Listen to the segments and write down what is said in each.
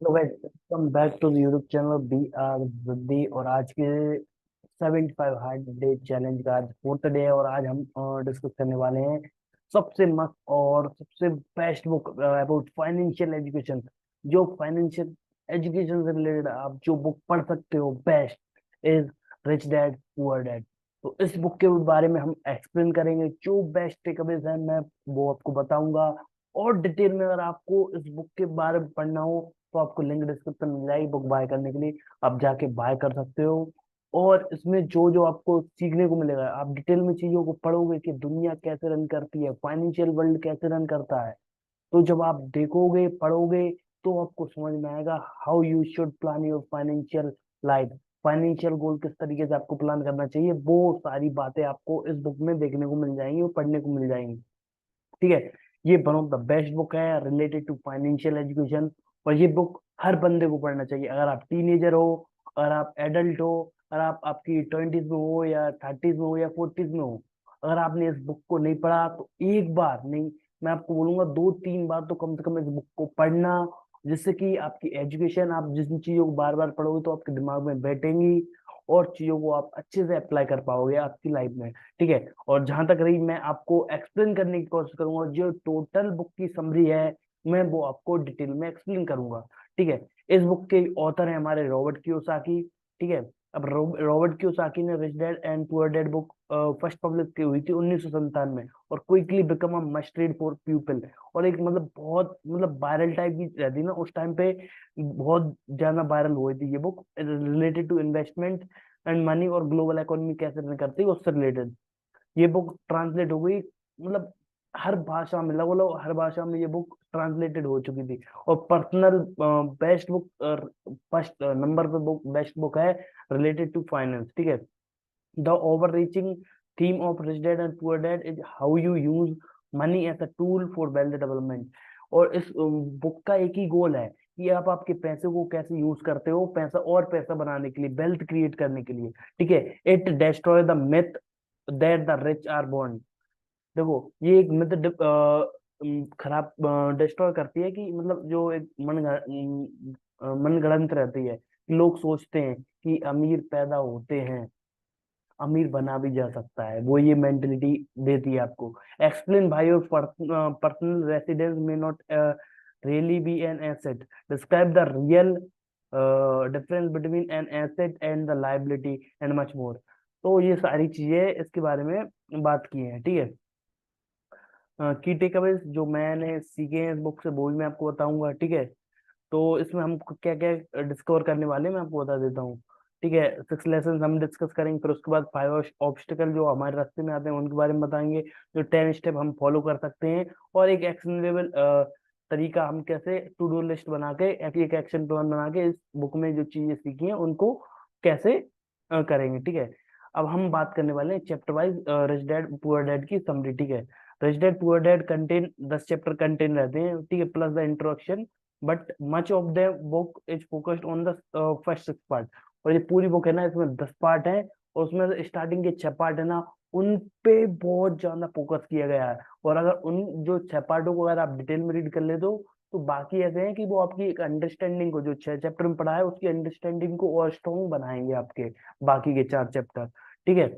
तो guys, welcome back to the YouTube channel B R Vriddhi. और आज के 75 हार्ड डे चैलेंज का आज फोर्थ डे है। और आज हम डिस्कस करने वाले हैं सबसे मस्त और सबसे best book about financial education. जो फाइनेंशियल एजुकेशन से रिलेटेड आप जो बुक पढ़ सकते हो best is rich dad poor dad. तो इस बुक के बारे में हम एक्सप्लेन करेंगे, जो बेस्ट टेकअवेज है मैं वो आपको बताऊंगा। और डिटेल में अगर आपको इस बुक के बारे में पढ़ना हो तो आपको लिंक डिस्क्रिप्शन मिल जाएगी बुक बाय करने के लिए। आप जाके बाय कर सकते हो। और इसमें जो जो आपको सीखने को मिलेगा, आप डिटेल में चीजों को पढ़ोगे कि दुनिया कैसे रन करती है, फाइनेंशियल वर्ल्ड कैसे रन करता है। तो जब आप देखोगे पढ़ोगे तो आपको समझ में आएगा how you should plan your financial life. Financial goal किस तरीके से आपको प्लान करना चाहिए, वो सारी बातें आपको इस बुक में देखने को मिल जाएंगी और पढ़ने को मिल जाएंगी। ठीक है। ये one of the best book है रिलेटेड टू फाइनेंशियल एजुकेशन। और ये बुक हर बंदे को पढ़ना चाहिए, अगर आप टीनेजर हो, अगर आप एडल्ट हो, अगर आप आपकी ट्वेंटीज में हो या थर्टीज में हो या फोर्टीज में हो। अगर आपने इस बुक को नहीं पढ़ा तो एक बार नहीं, मैं आपको बोलूंगा दो तीन बार तो कम से कम इस बुक को पढ़ना, जिससे कि आपकी एजुकेशन, आप जिन चीजों को बार बार पढ़ोगे तो आपके दिमाग में बैठेंगी और चीजों को आप अच्छे से अप्लाई कर पाओगे आपकी लाइफ में। ठीक है। और जहां तक रही, मैं आपको एक्सप्लेन करने की कोशिश करूंगा, जो टोटल बुक की समरी है मैं वो आपको डिटेल में एक्सप्लेन करूंगा। ठीक है। इस बुक के ऑथर है हमारे रॉबर्ट कियोसाकी। ठीक है। अब रॉबर्ट कियोसाकी ने rich dad and poor dad book first publish की हुई थी 1997 में, और quickly become a must read for people. और एक मतलब बहुत मतलब वायरल टाइप की रहती ना उस टाइम पे, बहुत ज्यादा वायरल हुई थी ये book, related to investment and money और ग्लोबल इकोनॉमी कैसे रन करती है उससे रिलेटेड। ये बुक ट्रांसलेट हो गई, मतलब हर भाषा में, लगभग लगभग हर भाषा में ये बुक ट्रांसलेटेड हो चुकी थी। और personal best book, first number पे बुक बेस्ट बुक है रिलेटेड टू फाइनेंस। ठीक है। The overreaching theme of rich dad and poor dad is how you use money as a tool for wealth development. और इस book का एक ही गोल है कि आप आपके पैसे को कैसे यूज करते हो, पैसा और पैसा बनाने के लिए, वेल्थ क्रिएट करने के लिए। ठीक है। It destroy the myth that the rich are born. देखो, ये एक मिथ खराब डिस्ट्रॉय करती है कि मतलब जो एक मन गढ़ंत रहती है कि लोग सोचते हैं कि अमीर पैदा होते हैं, अमीर बना भी जा सकता है, वो ये मेंटेलिटी देती है आपको। एक्सप्लेन भाई योर पर्सनल रेसिडेंस में not really be an asset, describe the real difference between an asset and the liability and much more. तो ये सारी चीजें इसके बारे में बात की है। ठीक है। की टेकअवेज जो मैंने सीखे हैं इस बुक से वो भी मैं आपको बताऊंगा। ठीक है। तो इसमें हम क्या क्या डिस्कवर करने वाले हैं मैं आपको बता देता हूँ। ठीक है। 6 लेसन हम डिस्कस करेंगे, फिर उसके बाद 5 ऑब्स्टिकल जो हमारे रास्ते में आते हैं उनके बारे में बताएंगे, जो 10 स्टेप हम फॉलो कर सकते हैं, और एक एक्शनेबल तरीका हम कैसे टू डू लिस्ट बना के एक एक्शन प्लान बना के इस बुक में जो चीजें सीखी हैं उनको कैसे करेंगे। ठीक है। अब हम बात करने वाले हैं chapter wise rich dad poor dad की समरी। ठीक है। Rich dad poor dad contain 10 chapter contain रहते हैं। ठीक है, plus the introduction. But much of the book is focused on the first 6 part. और ये पूरी बुक है ना, इसमें 10 पार्ट है, और उसमें स्टार्टिंग के 6 पार्ट है ना, उन पे बहुत ज्यादा फोकस किया गया है। और अगर उन जो 6 पार्टों को अगर आप डिटेल में रीड कर ले तो बाकी ऐसे हैं कि वो आपकी एक अंडरस्टैंडिंग को, जो 6 चैप्टर में पढ़ा है उसकी अंडरस्टैंडिंग को और स्ट्रॉन्ग बनाएंगे आपके बाकी के 4 चैप्टर। ठीक है।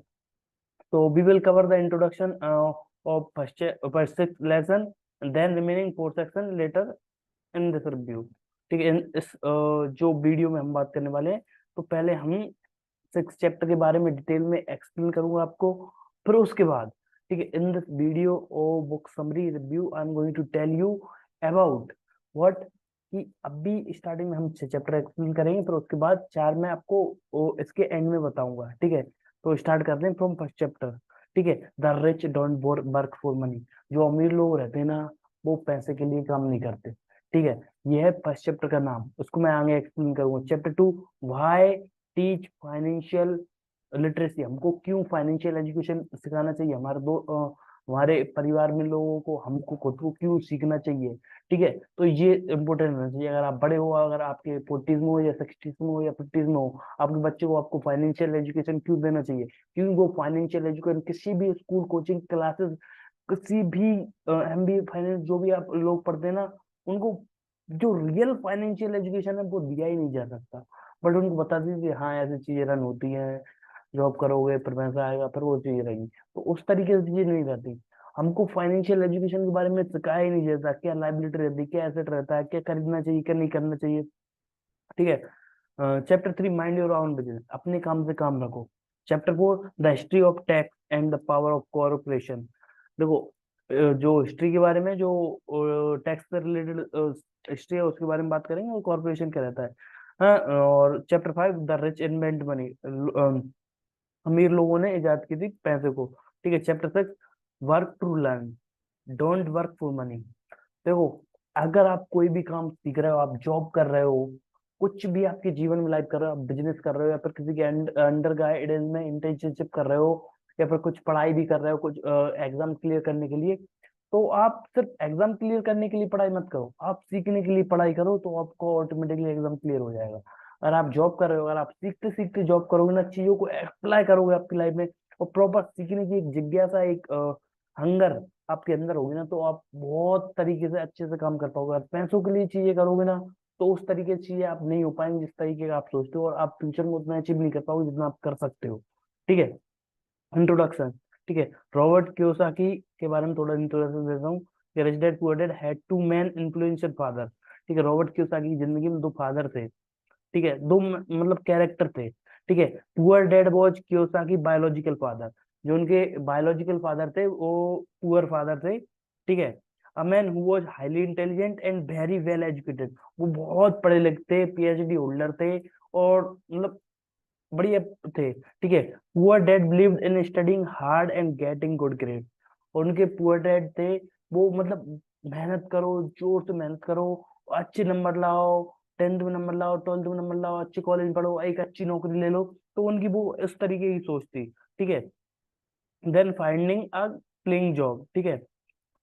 तो we will cover the introduction of first 6 lesson, then remaining 4 section later in this review. ठीक है। इस जो वीडियो में हम बात करने वाले हैं, तो पहले हम 6 चैप्टर के बारे में डिटेल में एक्सप्लेन करूंगा आपको। फिर उसके बाद, ठीक है, in this video oh book summary review I am going to tell you about what, कि अभी स्टार्टिंग में हम 6 चैप्टर एक्सप्लेन करेंगे, फिर उसके बाद 4 मैं आपको इसके एंड में बताऊंगा। ठीक है। तो स्टार्ट करते हैं फ्रॉम फर्स्ट चैप्टर। ठीक है। The rich don't work for money. जो अमीर लोग रहते हैं ना, वो पैसे के लिए काम नहीं करते। ठीक है। ये है फर्स्ट चैप्टर का नाम, उसको मैं आगे एक्सप्लेन करूंगा। Chapter 2, why teach financial literacy. हमको क्यों फाइनेंशियल एजुकेशन सिखाना चाहिए, हमारे परिवार में लोगों को, हमको खुद को क्यों सीखना चाहिए। ठीक है। तो ये इंपॉर्टेंट होना चाहिए, अगर आप बड़े हो, अगर आपके 40s में हो या 60s में हो या 50s में हो, आपके बच्चे को आपको फाइनेंशियल एजुकेशन क्यों देना चाहिए, क्योंकि वो फाइनेंशियल एजुकेशन किसी भी स्कूल, कोचिंग क्लासेस, किसी भी MBA फाइनेंस जो भी आप लोग पढ़ते हैं ना, उनको जो रियल फाइनेंशियल एजुकेशन है वो दिया ही नहीं जा सकता। बट उनको बता दीजिए हाँ ऐसी चीजें रन होती हैं, जॉब करोगे फिर पैसा आएगा फिर वो चीजें रहेंगी, तो उस तरीके से चीजें नहीं रहती। हमको फाइनेंशियल एजुकेशन के बारे में सिखाया ही नहीं जाता, क्या लाइबिलिटी रहती है, क्या एसेट रहता है, क्या खरीदना चाहिए क्या नहीं करना चाहिए। ठीक है। Chapter 3 mind your own business, अपने काम से काम रखो। Chapter 4 the history of tax and the power of corporation. देखो जो हिस्ट्री के बारे में, जो टैक्स से रिलेटेड हिस्ट्री है उसके बारे में बात करेंगे, और कॉरपोरेशन क्या रहता है। हाँ, और chapter 5 the rich invent money, अमीर लोगों ने इजाद की थी पैसे को। ठीक है। Chapter 6 work to learn, don't work for money. देखो अगर आप कोई भी काम सीख रहे हो, आप जॉब कर रहे हो, कुछ भी आपके जीवन में लाइफ कर रहे हो, आप बिजनेस कर रहे हो या फिर किसी के अंडर गाइडेंस में इंटर्नशिप कर रहे हो, या फिर कुछ पढ़ाई भी कर रहे हो, कुछ एग्जाम क्लियर करने के लिए, तो आप सिर्फ एग्जाम क्लियर करने के लिए पढ़ाई मत करो, आप सीखने के लिए पढ़ाई करो, तो आपको ऑटोमेटिकली एग्जाम क्लियर हो जाएगा। अगर आप जॉब कर रहे हो, अगर आप सीखते सीखते जॉब करोगे ना, चीजों को अप्लाई करोगे आपकी लाइफ में, और प्रॉपर सीखने की एक जिज्ञासा, एक हंगर आपके अंदर होगी ना, तो आप बहुत तरीके से अच्छे से काम कर पाओगे। अगर पैसों के लिए चीजें करोगे ना, तो उस तरीके से चीजें आप नहीं हो पाएंगी जिस तरीके का आप सोचते हो, और आप फ्यूचर में उतना अचीव नहीं कर पाओगे जितना आप कर सकते हो। ठीक है। इंट्रोडक्शन। ठीक है। रॉबर्ट कियोसाकी के बारे में थोड़ा इंट्रोडक्शन देता हूँ। Rich dad poor dad had two man influential father. ठीक है। रॉबर्ट कियोसाकी की जिंदगी में दो फादर थे। ठीक है। दो मतलब कैरेक्टर थे। ठीक है। Poor dad was Kiyosaki biological father, जो उनके बायोलॉजिकल फादर थे वो पुअर फादर थे। ठीक है। A man who was highly intelligent and very well educated, वो बहुत पढ़े लिखे थे, पीएचडी होल्डर थे, और मतलब बढ़िया थे। ठीक है। Poor dad believed in studying hard and getting good grade. उनके पुअर डैड थे, वो मतलब मेहनत करो, जोर से मेहनत करो, अच्छे नंबर लाओ, 10th में नंबर लाओ, 12th में नंबर लाओ, अच्छे कॉलेज में पढ़ो, एक अच्छी नौकरी ले लो। तो उनकी वो इस तरीके की सोच थी। ठीक है। Then finding a playing job. ठीक है।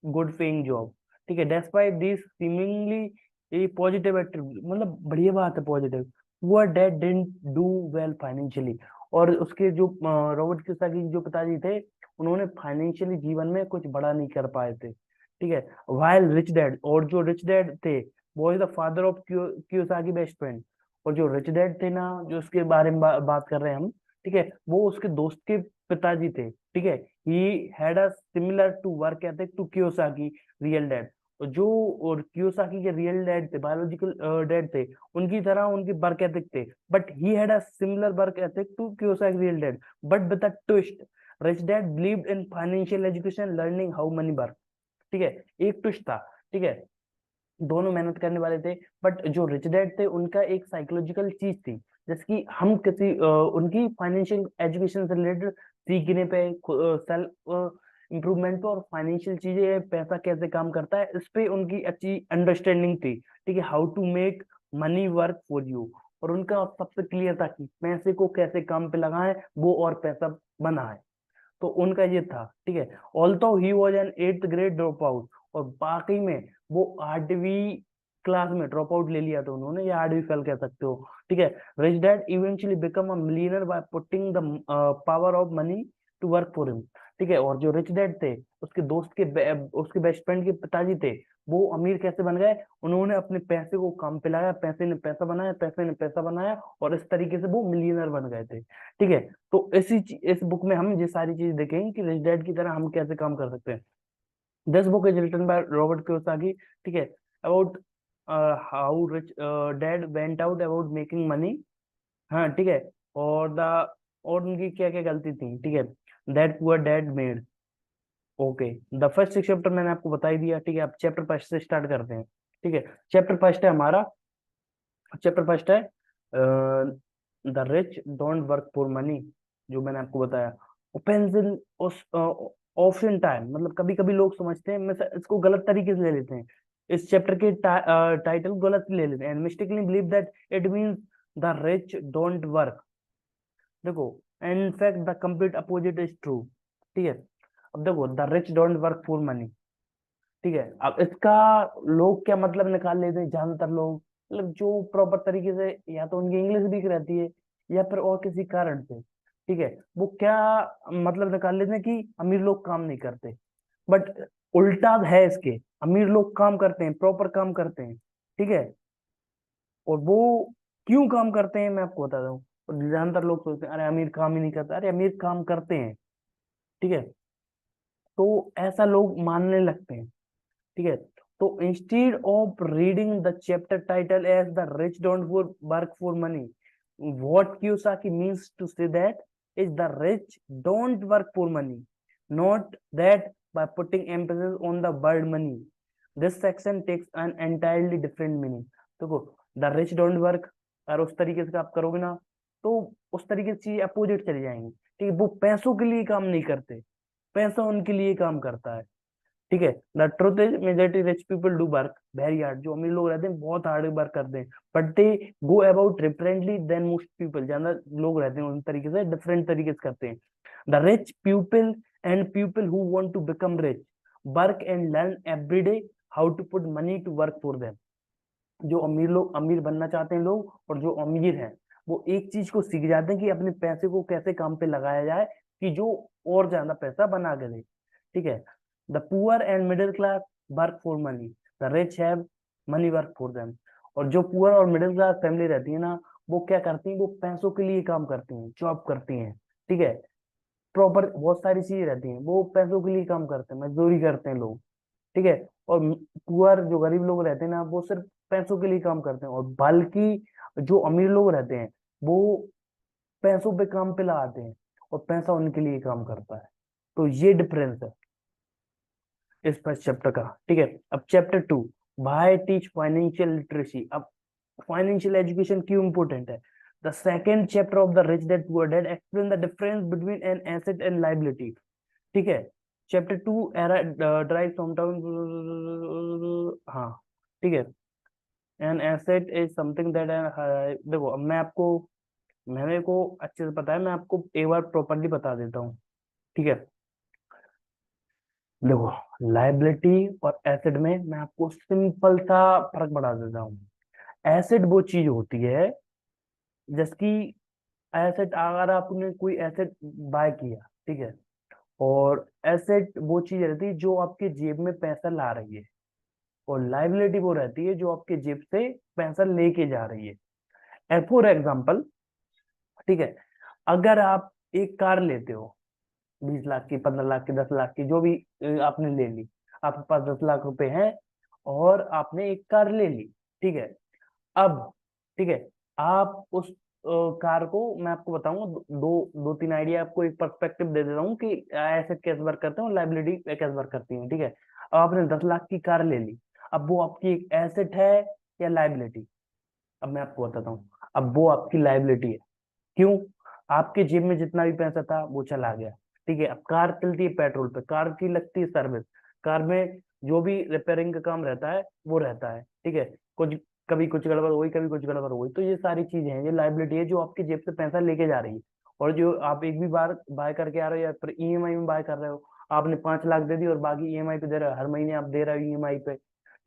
Good paying job. ठीक है। Despite this seemingly a positive attribute, मतलब बढ़िया बात है positive, poor dad didn't do well financially. और उसके जो रॉबर्ट कियोसाकी जो पिताजी थे, उन्होंने फाइनेंशियली जीवन में कुछ बड़ा नहीं कर पाए थे। ठीक है। वाइल रिच डैड, और जो रिच डैड थे वो is the father of Kiyosaki best friend. और जो रिच डैड थे ना, जो उसके बारे में बात कर रहे हैं हम, ठीक है, वो उसके दोस्त के पिताजी थे। ठीक है। He had a similar to work ethic to Kiyosaki real dad. और जो और कियोसाकी के रियल डैड थे, बायोलॉजिकल डैड थे, उनकी तरह उनके वर्क एथिक थे, but he had a similar work ethic to Kiyosaki real dad, but with a twist. Rich dad believed in financial education, learning how money work. ठीक है। एक twist था। ठीक है। दोनों मेहनत करने वाले थे, बट जो रिच डैड थे उनका एक साइकोलॉजिकल चीज थी, जैसे कि हम किसी उनकी फाइनेंशियल एजुकेशन से रिलेटेड सीखने पे, सेल्फ इम्प्रूवमेंट पे, और फाइनेंशियल चीजें, पैसा कैसे काम करता है, इस पे उनकी अच्छी अंडरस्टैंडिंग थी। ठीक है। How to make money work for you. और उनका सबसे क्लियर था कि पैसे को कैसे काम पे लगाएं वो और पैसा बनाए। तो उनका ये था। ठीक है। Although he was an 8th grade drop out, और बाकी में वो 8वीं क्लास में ड्रॉप आउट ले लिया था उन्होंने, या 8वीं फेल कह सकते हो। ठीक है। Rich dad eventually become a millionaire by putting the power of money to work for him. ठीक है। और जो रिच डैड थे, उसके दोस्त के उसके बेस्ट फ्रेंड के पिताजी थे, वो अमीर कैसे बन गए, उन्होंने अपने पैसे को काम पे लगाया, पैसे ने पैसा बनाया, पैसे ने पैसा बनाया, और इस तरीके से वो मिलियनर बन गए थे। ठीक है। तो इस बुक में हम ये सारी चीज देखेंगे कि रिच डैड की तरह हम कैसे काम कर सकते हैं। This book is written by Robert Kiyosaki. ठीक है। About how rich dad went out about making money. हाँ। ठीक है। और द और उनकी क्या क्या गलती थी। ठीक है। That poor dad made. Okay. The first 6 chapter मैंने आपको बता ही दिया। ठीक है। अब चैप्टर 1 से स्टार्ट करते हैं। ठीक है। चैप्टर 1 है हमारा, चैप्टर 1 है the rich don't work for money, जो मैंने आपको बताया। ओपन्स इन ऑप्शन टाइम, मतलब कभी कभी लोग समझते हैं, मैं इसको गलत तरीके से ले लेते हैं, इस चैप्टर के टाइटल गलत ले लेते हैं, and mistakenly believe that it means the rich don't work. देखो, in fact the complete opposite is true. ठीक है। अब देखो, the rich don't work for money. ठीक है। अब इसका लोग क्या मतलब निकाल लेते हैं, ज्यादातर लोग, मतलब जो प्रॉपर तरीके से, या तो उनकी इंग्लिश वीक रहती है, या फिर और किसी कारण से, ठीक है, वो क्या मतलब निकाल लेते हैं कि अमीर लोग काम नहीं करते। बट उल्टा है इसके, अमीर लोग काम करते हैं, प्रॉपर काम करते हैं। ठीक है। और वो क्यों काम करते हैं मैं आपको बताता हूँ। और ज्यादातर लोग सोचते हैं अरे अमीर काम ही नहीं करता, अरे अमीर काम करते हैं, ठीक है। तो ऐसा लोग मानने लगते हैं, ठीक है। तो instead of reading the chapter title as the rich don't work for money, what Kiyosaki means to say that is the rich don't work for money, not that by putting emphasis on the word money, this section takes an entirely different meaning। देखो, the rich don't work, और उस तरीके से आप करोगे ना तो उस तरीके से चीज अपोजिट चली जाएंगी, ठीक है। वो पैसों के लिए काम नहीं करते, पैसा उनके लिए काम करता है, ठीक है। The truth is majority rich people do work very hard, जो अमीर लोग रहते हैं बहुत हार्ड वर्क करते हैं, but they go about differently than most people, ज्यादा लोग रहते हैं उन तरीके से डिफरेंट तरीके से करते हैं। The rich people and people who want to become rich work and learn every day how to put money to work for them. जो अमीर लोग, अमीर बनना चाहते हैं लोग, और जो अमीर हैं वो एक चीज को सीख जाते हैं कि अपने पैसे को कैसे काम पे लगाया जाए कि जो और ज्यादा पैसा बना के दे, ठीक है। The poor and middle class work for money, the rich have money work for them. और जो पुअर और मिडिल क्लास फैमिली रहती है ना, वो क्या करती है, वो पैसों के लिए काम करती हैं, जॉब करती हैं, ठीक है। प्रॉपर बहुत सारी चीजें रहती हैं, वो पैसों के लिए काम करते हैं, मजदूरी करते हैं लोग, ठीक है। और पुअर जो गरीब लोग रहते हैं ना, वो सिर्फ पैसों के लिए काम करते हैं, और बल्कि जो अमीर लोग रहते हैं वो पैसों पे काम पे लगाते हैं, और पैसा उनके लिए काम करता है। तो ये डिफरेंस है इस फर्स्ट चैप्टर का, ठीक है। अब chapter 2, why teach financial literacy. अब फाइनेंशियल एजुकेशन क्यों इंपॉर्टेंट है। The second chapter of the rich dad poor dad explain the difference between an asset and liability, ठीक है। Chapter 2 era drive from town, हाँ, ठीक है। An asset is something that, देखो अब मैं आपको, मेरे को अच्छे से पता है, मैं आपको एक बार प्रॉपरली बता देता हूँ, ठीक है। देखो, लायबिलिटी और एसेट में मैं आपको सिंपल सा फर्क बता देता हूँ। एसेट वो चीज होती है जिसकी, एसेट अगर आपने कोई एसेट बाय किया, ठीक है, और एसेट वो चीज रहती है जो आपके जेब में पैसा ला रही है, और लाइबिलिटी वो रहती है जो आपके जेब से पैसा लेके जा रही है। फॉर एग्जाम्पल, ठीक है, अगर आप एक कार लेते हो 20 लाख की, 15 लाख की, 10 लाख की, जो भी आपने ले ली, आपके पास 10 लाख रुपए हैं और आपने एक कार ले ली, ठीक है। अब, ठीक है, आप उस कार को, मैं आपको बताऊंगा दो तीन आइडिया, आपको एक पर्सपेक्टिव दे देता हूँ कि एसेट कैसे वर्क करते हैं और लाइबिलिटी कैसे वर्क करती है, ठीक है। अब आपने 10 लाख की कार ले ली, अब वो आपकी एक एसेट है या लाइबिलिटी। अब मैं आपको बताता हूँ, अब वो आपकी लाइबिलिटी है। क्यों? आपके जेब में जितना भी पैसा था वो चला गया, ठीक है। अब कार चलती है पेट्रोल पे, कार की लगती है सर्विस, कार में जो भी रिपेयरिंग का काम रहता है वो रहता है, ठीक है। कुछ, कभी कुछ गड़बड़ हुई, कभी कुछ गड़बड़ हुई, तो ये सारी चीजें हैं, ये लाइबिलिटी है जो आपकी जेब से पैसा लेके जा रही है। और जो आप एक भी बार बाय करके आ रहे हो या फिर ईएमआई में बाय कर रहे हो, आपने 5 लाख दे दी और बाकी ईएमआई पे दे रहे हो, हर महीने आप दे रहे हो ईएमआई पे,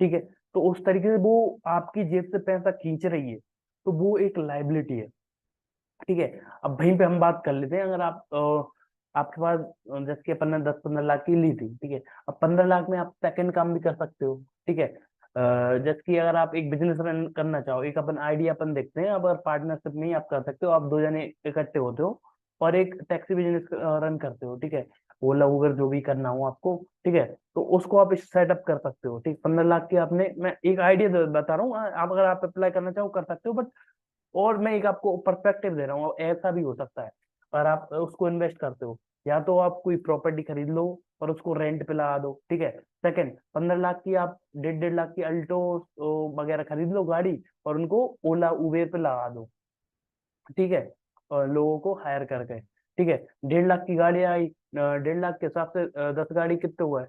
ठीक है। तो उस तरीके से वो आपकी जेब से पैसा खींच रही है, तो वो एक लाइबिलिटी है, ठीक है। अब वहीं पे हम बात कर लेते हैं, अगर आप आपके पास जैसे कि अपन ने 10-15 लाख की ली थी, ठीक है। अब 15 लाख में आप सेकंड काम भी कर सकते हो, ठीक है। जैसे कि अगर आप एक बिजनेस रन करना चाहो, एक अपन आइडिया अपन देखते हैं, अब अगर पार्टनरशिप में ही आप कर सकते हो, आप दो जने इकट्ठे होते हो और एक टैक्सी बिजनेस रन करते हो, ठीक है। ओला उबर जो भी करना हो आपको, ठीक है, तो उसको आप सेटअप कर सकते हो, ठीक। 15 लाख की आपने, मैं एक आइडिया बता रहा हूँ, आप अगर आप अप्लाई करना चाहो कर सकते हो, बट और मैं एक आपको पर्सपेक्टिव दे रहा हूँ, ऐसा भी हो सकता है और आप उसको इन्वेस्ट करते हो, या तो आप कोई प्रॉपर्टी खरीद लो और उसको रेंट पे लगा दो, ठीक है। सेकंड, 15 लाख की आप 1.5-1.5 लाख की अल्टो वगैरह खरीद लो गाड़ी, और उनको ओला उबेर पे लगा दो, ठीक है, और लोगों को हायर करके, ठीक है। 1.5 लाख की गाड़ी आई, 1.5 लाख के हिसाब से 10 गाड़ी कितने हुआ है,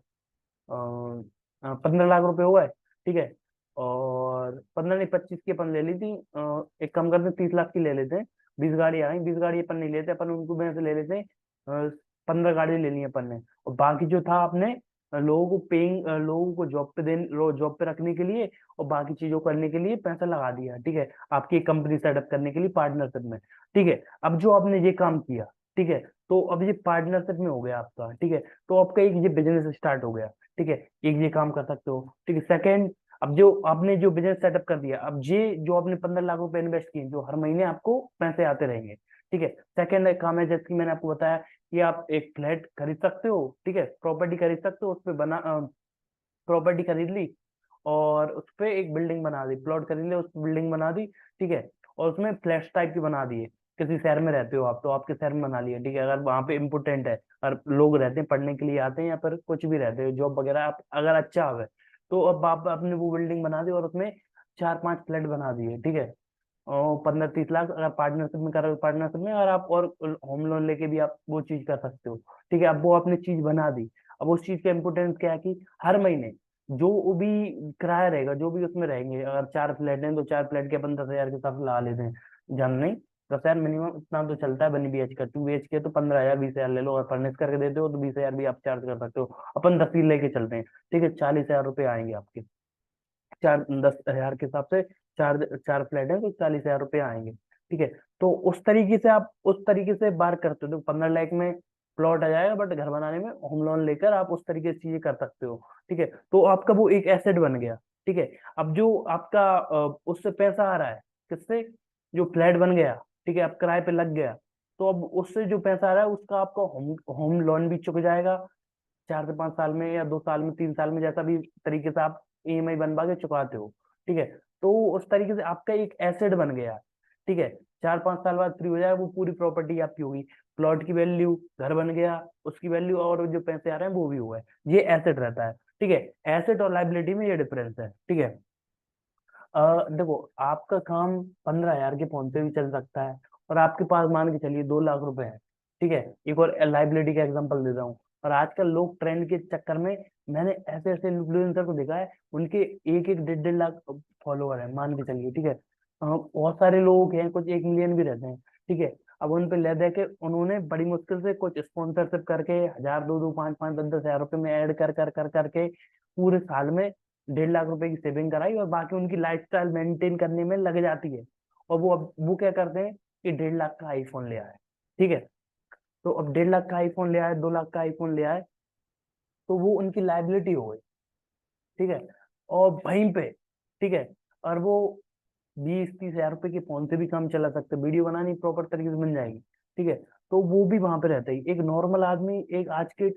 15 लाख रुपए हुआ है, ठीक है। और 15 नहीं, 25 की अपन ले ली थी, एक काम करते हैं 30 लाख की ले लेते हैं। 20 गाड़ी आ गई, 20 गाड़ी अपन नहीं लेते, अपन उनको में से ले लेते हैं, 15 गाड़ी ले ली अपन ने, और बाकी जो था आपने लोगों को पेइंग, लोगों को जॉब पे जॉब पे रखने के लिए और बाकी चीजों करने के लिए पैसा लगा दिया, ठीक है, आपकी एक कंपनी सेटअप करने के लिए पार्टनरशिप में, ठीक है। अब जो आपने ये काम किया, ठीक है, तो अब ये पार्टनरशिप में हो गया आपका, ठीक है। तो आपका एक ये बिजनेस स्टार्ट हो गया, ठीक है, एक ये काम कर सकते हो, ठीक है। सेकंड, अब जो आपने जो बिजनेस सेटअप कर दिया, अब ये जो आपने 15 लाख रुपए इन्वेस्ट किए, जो हर महीने आपको पैसे आते रहेंगे। ठीक है। सेकंड काम है, जैसे कि मैंने आपको बताया कि आप एक फ्लैट खरीद सकते हो। ठीक है, प्रॉपर्टी खरीद सकते हो, उस पे बना प्रॉपर्टी खरीद ली और उस पे एक बिल्डिंग बना दी, प्लॉट खरीद लिया, उस पे बिल्डिंग बना दी। ठीक है, और उसमें फ्लैट्स टाइप की बना दिए। किसी शहर में रहते हो आप, तो आपके शहर में बना लिया। ठीक है, अगर वहाँ पे इम्पोर्टेंट है और लोग रहते हैं, पढ़ने के लिए आते हैं या फिर कुछ भी रहते हो, जॉब वगैरह आप अगर अच्छा है, तो अब आप अपने वो बिल्डिंग बना दी और उसमें 4-5 फ्लैट बना दिए। ठीक है, और 15-30 लाख अगर पार्टनरशिप में कर रहे हो, पार्टनरशिप में, और आप और होम लोन लेके भी आप वो चीज कर सकते हो। ठीक है, अब वो आपने चीज बना दी। अब उस चीज का इम्पोर्टेंस क्या है कि हर महीने जो भी किराया रहेगा, जो भी उसमें रहेंगे, अगर 4 फ्लैट हैं तो 4 फ्लैट के अपन 10,000 के हिसाब से लगा लेते हैं। जान नहीं, 10,000 मिनिमम इतना तो चलता है। 1 BHK 2 BHK तो 15,000 20,000 ले लो, और फर्निश करके देते हो तो 20,000 भी आप चार्ज कर सकते हो। अपन 10 ही लेके चलते हैं। ठीक है, 40,000 रुपये आएंगे आपके। 4-10 हजार के हिसाब से, चार 4 फ्लैट है तो 40,000 रुपये आएंगे। ठीक है, तो उस तरीके से आप उस तरीके से बार करते हो तो 15 लाख में प्लॉट आ जाएगा, बट घर बनाने में होम लोन लेकर आप उस तरीके से चीजें कर सकते हो। ठीक है, तो आपका वो एक एसेट बन गया। ठीक है, अब जो आपका उससे पैसा आ रहा है, किससे? जो फ्लैट बन गया। ठीक है, अब किराए पे लग गया, तो अब उससे जो पैसा आ रहा है उसका आपका होम होम लोन भी चुक जाएगा। 4 से 5 साल में या 2 साल में, 3 साल में, जैसा भी तरीके से आप EMI बनवा के चुकाते हो। ठीक है, तो उस तरीके से आपका एक एसेट बन गया। ठीक है, 4-5 साल बाद फ्री हो जाएगा, वो पूरी प्रॉपर्टी आपकी होगी। प्लॉट की वैल्यू, घर बन गया, उसकी वैल्यू, और जो पैसे आ रहे हैं वो भी हुआ है। ये एसेट रहता है। ठीक है, एसेट और लाइबिलिटी में ये डिफरेंस है। ठीक है, देखो, आपका काम 15,000 के फोन पे भी चल सकता है, और आपके पास मान के चलिए 2 लाख रुपए है। ठीक है, एक और लाइबिलिटी का एग्जांपल देता हूँ। और आजकल लोग ट्रेंड के चक्कर में, मैंने ऐसे ऐसे इन्फ्लुएंसर को देखा है, उनके 1-1 1.5 1.5 लाख फॉलोअर है, मान के चलिए। ठीक है, बहुत सारे लोग हैं, कुछ 1 मिलियन भी रहते हैं। ठीक है, अब उन पे ले दे के उन्होंने बड़ी मुश्किल से कुछ स्पॉन्सरशिप करके 1,000, 2-2, 5-5, 10-10 हजार रुपए में ऐड कर करके पूरे साल में 1.5 लाख रुपए की सेविंग कराई, और बाकी उनकी लाइफस्टाइल मेंटेन करने में लग जाती है। और वो अब वो क्या करते हैं कि 1.5 लाख का आईफोन ले आए। ठीक है, तो अब 1.5 लाख का आईफोन ले आए, 2 लाख का आईफोन ले आए, तो वो उनकी लाइबिलिटी हो गई। ठीक है, और वहीं पे, ठीक है, और वो 20-30 हजार रुपए के फोन से भी काम चला सकते, वीडियो बनानी प्रॉपर तरीके से बन जाएगी। ठीक है, तो वो भी वहां पे रहता है। एक नॉर्मल आदमी, एक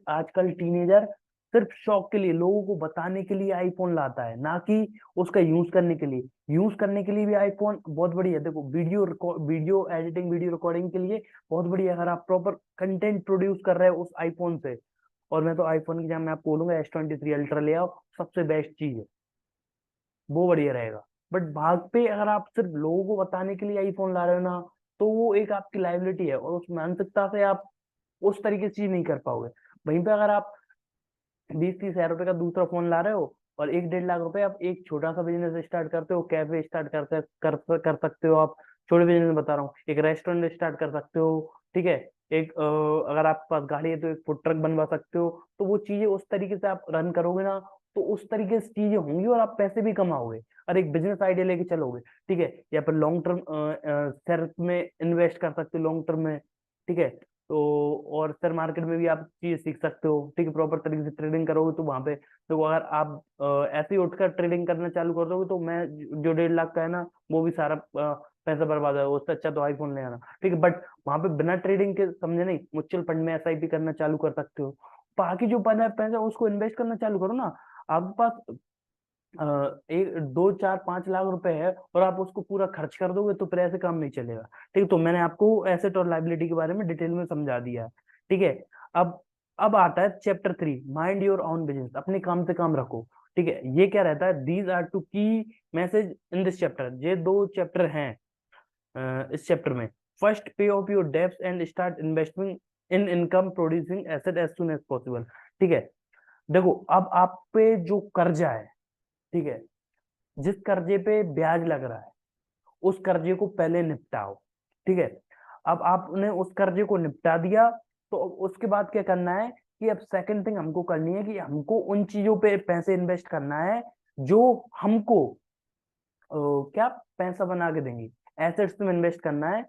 आजकल टीनेजर सिर्फ शौक के लिए, लोगों को बताने के लिए आईफोन लाता है, ना कि उसका यूज करने के लिए। यूज करने के लिए भी आईफोन बहुत बढ़िया है। देखो, वीडियो एडिटिंग, वीडियो रिकॉर्डिंग के लिए बहुत बढ़िया है, अगर आप प्रॉपर कंटेंट प्रोड्यूस कर रहे हो उस आईफोन से। और मैं तो आईफोन की जगह मैं आपको बोलूंगा S23 अल्ट्रा ले आओ, सबसे बेस्ट चीज है, वो बढ़िया रहेगा। बट भाग पे अगर आप सिर्फ लोगों को बताने के लिए आईफोन ला रहे हो ना, तो वो एक आपकी लाइबिलिटी है, और उस मानसिकता से आप उस तरीके से चीज नहीं कर पाओगे। वहीं पे अगर आप 20-30 हजार रुपए का दूसरा फोन ला रहे हो, और 1-1.5 लाख रुपए आप एक छोटा सा बिजनेस स्टार्ट करते हो, कैफे स्टार्ट कर सकते हो आप। छोटे बिजनेस बता रहा हूँ, एक रेस्टोरेंट स्टार्ट कर सकते हो। ठीक है, एक अगर आपके पास गाड़ी है तो एक फूड ट्रक बनवा सकते हो। तो वो चीजें उस तरीके से आप रन करोगे ना, तो उस तरीके से चीजें होंगी और आप पैसे भी कमाओगे, और एक बिजनेस आइडिया लेके चलोगे। ठीक है, या फिर लॉन्ग टर्म शेयर में इन्वेस्ट कर सकते हो, लॉन्ग टर्म में। ठीक है, तो और शेयर मार्केट में भी आप चीज सीख सकते हो। ठीक है, प्रॉपर तरीके से ट्रेडिंग करोगे तो वहां पे, तो अगर आप ऐसे ही उठकर ट्रेडिंग करना चालू कर दोगे, तो मैं जो 1.5 लाख का है ना, वो भी सारा पैसा बर्बाद है, उससे अच्छा तो आईफोन ले आना। ठीक है, बट वहां पे बिना ट्रेडिंग के, समझे नहीं, म्यूचुअल फंड में SIP करना चालू कर सकते हो। बाकी जो बना पैसा उसको इन्वेस्ट करना चालू करो ना। आपके पास एक 2-4-5 लाख रुपए है, और आप उसको पूरा खर्च कर दोगे, तो फिर ऐसे काम नहीं चलेगा। ठीक है, तो मैंने आपको एसेट और लाइबिलिटी के बारे में डिटेल में समझा दिया है। ठीक है, अब अब आता है chapter 3, mind your own business, अपने काम से काम रखो। ठीक है, ये क्या रहता है? These are two key message in this chapter, ये 2 चैप्टर हैं इस चैप्टर में। First, pay off your debts and start investing in income producing asset as soon as possible. ठीक है, देखो, अब आप पे जो कर्जा है, ठीक है, जिस कर्जे पे ब्याज लग रहा है, उस कर्जे को पहले निपटाओ। ठीक है, अब आपने उस कर्जे को निपटा दिया, तो अब उसके बाद क्या करना है कि अब सेकंड थिंग हमको करनी है कि हमको उन चीजों पे पैसे इन्वेस्ट करना है जो हमको क्या पैसा बना के देंगी। एसेट्स में इन्वेस्ट करना है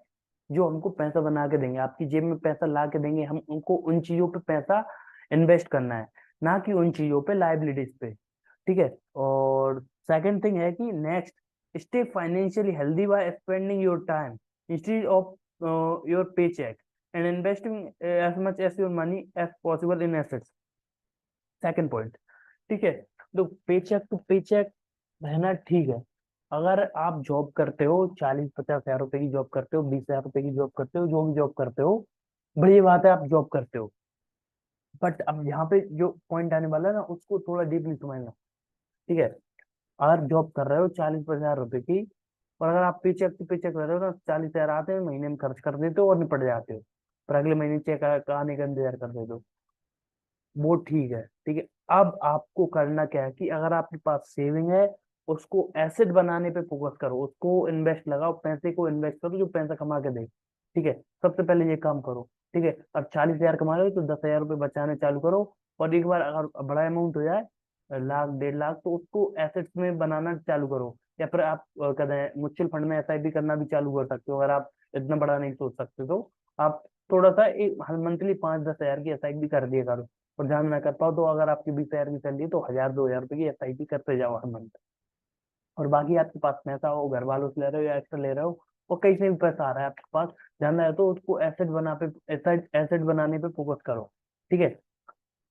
जो हमको पैसा बना के देंगे, आपकी जेब में पैसा ला के देंगे। हम उनको उन चीजों पे पैसा इन्वेस्ट करना है, ना कि उन चीजों पे, लाइबिलिटीज पे। ठीक है, और सेकंड थिंग है कि next, stay financially healthy by spending your time instead of your paycheck and investing as much as your money as possible in assets. Second point, ठीक है। तो पे चेक टू पे चेक रहना ठीक है। अगर आप जॉब करते हो, 40-50 हजार रुपए की जॉब करते हो, 20 हजार रुपए की जॉब करते हो, जो भी जॉब करते हो, बड़ी बात है आप जॉब करते हो। बट अब यहाँ पे जो पॉइंट आने वाला है ना, उसको थोड़ा डीपली समझना, ठीक है। अगर जॉब कर रहे हो 40-50 हजार रुपए की, और अगर आप पे चेक टू पे चेक कर रहे हो ना, 40 हजार आते हैं, महीने में खर्च कर देते हो और निपट जाते हो, पर अगले महीने चेक आने का इंतजार कर देते हो, वो ठीक है, ठीक है। अब आपको करना क्या है कि अगर आपके पास सेविंग है, उसको एसेट बनाने पे फोकस करो, उसको इन्वेस्ट लगाओ, पैसे को इन्वेस्ट करो जो पैसा कमा के दे, ठीक है। सबसे पहले ये काम करो, ठीक है। अब 40 हजार कमा रहे हो तो 10 हजार रुपये बचाने चालू करो, और एक बार अगर बड़ा अमाउंट हो जाए, लाख 1.5 लाख, तो उसको एसेट्स में बनाना चालू करो। या फिर आप कहते हैं म्यूचुअल फंड में एसआईपी करना भी चालू कर सकते हो, अगर आप इतना बड़ा नहीं सोच सकते तो। आप थोड़ा सा एक हर मंथली 5-10 हजार की एसआईपी कर दिया करो। और ध्यान ना कर पाओ तो अगर आपकी 20 हजार की सैलरी है तो 1,000-2,000 रुपए की एसआईपी करते जाओ हर मंथ। और बाकी आपके पास पैसा हो, घर वालों से ले रहे हो या एक्स्ट्रा ले रहे हो, और कहीं से भी पैसा आ रहा है आपके पास, ध्यान रहे तो उसको एसेट एसेट बनाने पे फोकस करो, ठीक है।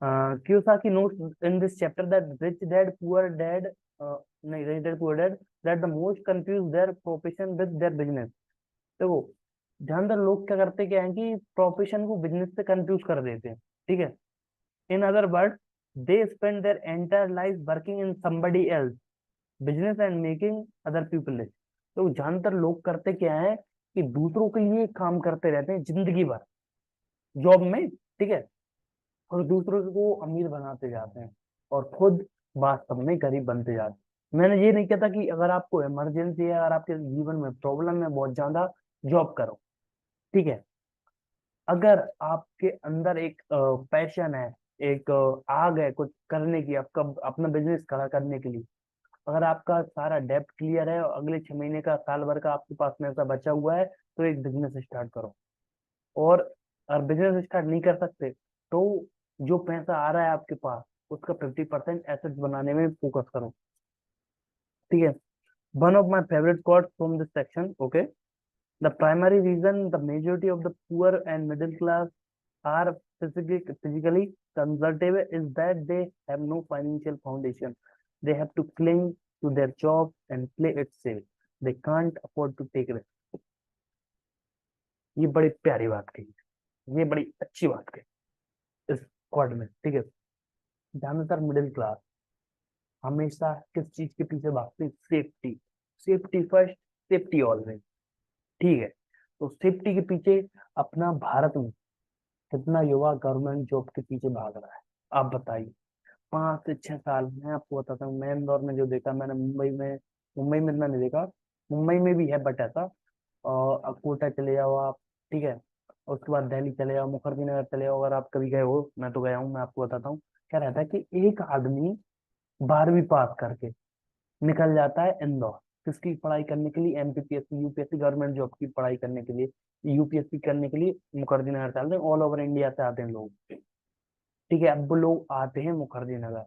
Kiyosaki notes in this chapter that rich dad, poor dad, नहीं rich dad, poor dad, that the most confuse their profession with their business। देखो, ज्यादातर लोग क्या करते क्या है कि प्रोफेशन को बिजनेस से कंफ्यूज कर देते हैं, ठीक है। In other word, they spend their entire life working in somebody else business and making other people rich. तो ज्यादातर लोग करते क्या है कि दूसरों के लिए काम करते रहते हैं जिंदगी भर, जॉब में, ठीक है, और दूसरों को अमीर बनाते जाते हैं, और खुद वास्तव में गरीब बनते जाते हैं। मैंने ये नहीं कहता कि अगर आपको इमरजेंसी है, अगर आपके जीवन में प्रॉब्लम है बहुत ज्यादा, जॉब करो, ठीक है। अगर आपके अंदर एक पैशन है, एक आग है कुछ करने की, आपका अपना बिजनेस खड़ा करने के लिए, अगर आपका सारा डेब्ट क्लियर है और अगले 6 महीने का, साल भर का आपके पास में ऐसा बचा हुआ है, तो एक बिजनेस स्टार्ट करो। और अगर बिजनेस स्टार्ट नहीं कर सकते तो जो पैसा आ रहा है आपके पास, उसका 50% एसेट बनाने में फोकस करो, ठीक है। One of my favourite quote from this section, okay, the primary reason the majority of the poor and middle class are physically conservative is that they have no financial foundation. They have to cling to their job and play it safe. They can't afford to take risk. ये बड़ी प्यारी बात कही, ये बड़ी अच्छी बात कही इस क्वाड में, ठीक है। ज्यादातर मिडिल क्लास हमेशा किस चीज के पीछे भागते हैं? Safety, safety first, safety always, ठीक है। तो सेफ्टी के पीछे अपना भारत में कितना युवा गवर्नमेंट जॉब के पीछे भाग रहा है, आप बताइए। 5 से 6 साल मैं आपको बताता हूँ, मैं इंदौर में जो देखा मैंने, मुंबई में इतना नहीं देखा, मुंबई में भी है बट ऐसा। और अब कोटा चले जाओ आप, ठीक है। और उसके बाद दिल्ली चले जाओ, मुखर्जी नगर चले जाओ, अगर आप कभी गए हो, मैं तो गया हूँ, मैं आपको बताता हूँ। क्या रहता है कि एक आदमी 12वीं पास करके निकल जाता है इंदौर, किसकी पढ़ाई करने के लिए? एमपीपीएससी यूपीएससी गवर्नमेंट जॉब की पढ़ाई करने के लिए, यूपीएससी करने के लिए मुखर्जी नगर चलते हैं, ऑल ओवर इंडिया से आते हैं लोग, ठीक है। अब वो लोग आते हैं मुखर्जी नगर,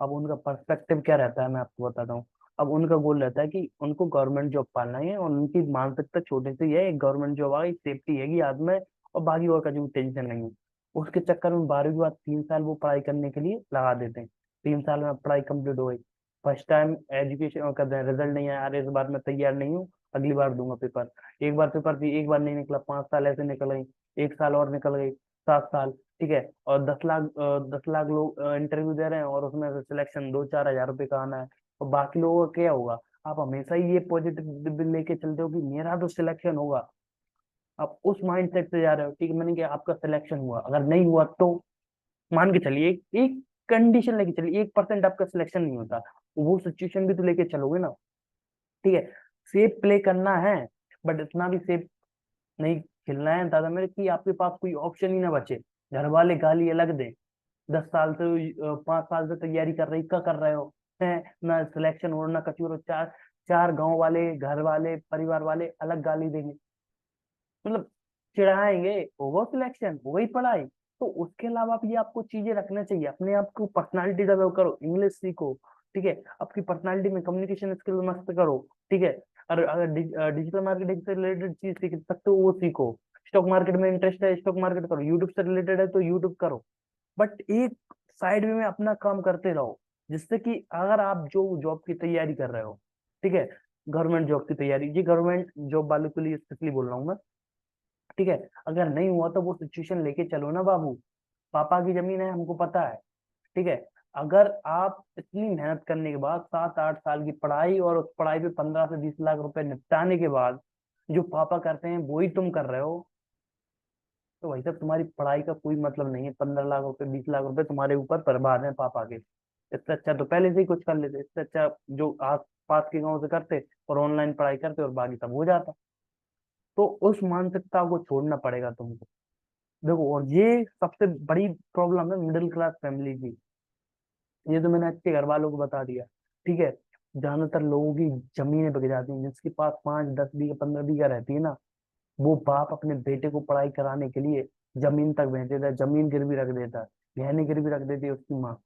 अब उनका पर्सपेक्टिव क्या रहता है मैं आपको बताता हूँ। अब उनका गोल रहता है कि उनको गवर्नमेंट जॉब पाना है, और उनकी मानसिकता छोटे से ही है, एक गवर्नमेंट जॉब आ गई, सेफ्टी है हाथ में, और बाकी और का जो टेंशन नहीं है। उसके चक्कर में 12वीं के बाद 3 साल वो पढ़ाई करने के लिए लगा देते हैं। 3 साल में पढ़ाई कंप्लीट हो गई, फर्स्ट टाइम एजुकेशन करते हैं, रिजल्ट नहीं आया, अरे इस बार मैं तैयार नहीं हूँ, अगली बार दूंगा पेपर। एक बार पेपर दी, एक बार नहीं निकला, 5 साल ऐसे निकल गई, 1 साल और निकल गई, 7 साल, ठीक है। और 10 लाख लोग इंटरव्यू दे रहे हैं, और उसमें से सिलेक्शन 2-4 हजार रुपये का आना है, और बाकी लोगों का क्या होगा? आप हमेशा ही ये पॉजिटिव लेके चलते हो कि मेरा तो सिलेक्शन होगा, आप उस माइंड सेट से जा रहे हो, ठीक है। मैंने कि आपका सिलेक्शन हुआ, अगर नहीं हुआ तो मान के चलिए, एक कंडीशन लेके चलिए, 1% आपका सिलेक्शन नहीं होता, वो सिचुएशन भी तो लेके चलोगे ना, ठीक है। सेफ प्ले करना है, बट इतना भी सेफ नहीं खेलना है दादा मेरे, कि आपके पास कोई ऑप्शन ही ना बचे, घर वाले गाली अलग दे, 10 साल से 5 साल से तैयारी कर रही, क्या कर रहे हो है ना, सिलेक्शन हो ना कचूर हो, चार चार गांव वाले, घर वाले, परिवार वाले अलग गाली देंगे, मतलब चिढ़ाएंगे, होगा सिलेक्शन, हो गई पढ़ाई। तो उसके अलावा भी आपको चीजें रखना चाहिए, अपने आप को पर्सनालिटी डेवलप करो, इंग्लिश सीखो, ठीक है, आपकी पर्सनालिटी में कम्युनिकेशन स्किल मस्त करो, ठीक है। और अगर डिजिटल मार्केटिंग से रिलेटेड चीज सीख सकते हो वो सीखो। स्टॉक मार्केट में इंटरेस्ट है, स्टॉक मार्केट करो। यूट्यूब से रिलेटेड है तो यूट्यूब करो। बट एक साइड में अपना काम करते रहो, जिससे कि अगर आप जो जॉब की तैयारी कर रहे हो, ठीक है, गवर्नमेंट जॉब की तैयारी, ये गवर्नमेंट जॉब वालों के लिए स्पेशली बोल रहा हूँ मैं, ठीक है। अगर नहीं हुआ तो वो सिचुएशन लेके चलो ना बाबू। पापा की जमीन है, हमको पता है, ठीक है। अगर आप इतनी मेहनत करने के बाद 7-8 साल की पढ़ाई, और उस पढ़ाई पे 15 से 20 लाख रुपए निपटाने के बाद जो पापा करते हैं वही तुम कर रहे हो, तो भाई साहब तुम्हारी पढ़ाई का कोई मतलब नहीं है। 15 लाख रुपए, 20 लाख रुपए तुम्हारे ऊपर बर्बाद है पापा के। इससे अच्छा तो पहले से ही कुछ कर लेते। इससे अच्छा जो आस पास के गाँव से करते और ऑनलाइन पढ़ाई करते और बाकी सब हो जाता। तो उस मानसिकता को छोड़ना पड़ेगा तुमको। देखो, और ये सबसे बड़ी प्रॉब्लम है मिडिल क्लास फैमिली की। ये तो मैंने अच्छे घर वालों को बता दिया, ठीक है। ज्यादातर लोगों की जमीनें बिक जाती हैं, जिसके पास 5-10 बीघा 15 बीघा रहती है ना, वो बाप अपने बेटे को पढ़ाई कराने के लिए जमीन तक बेच देता है, जमीन गिरवी रख देता है, गहने गिरवी रख देती है उसकी माँ।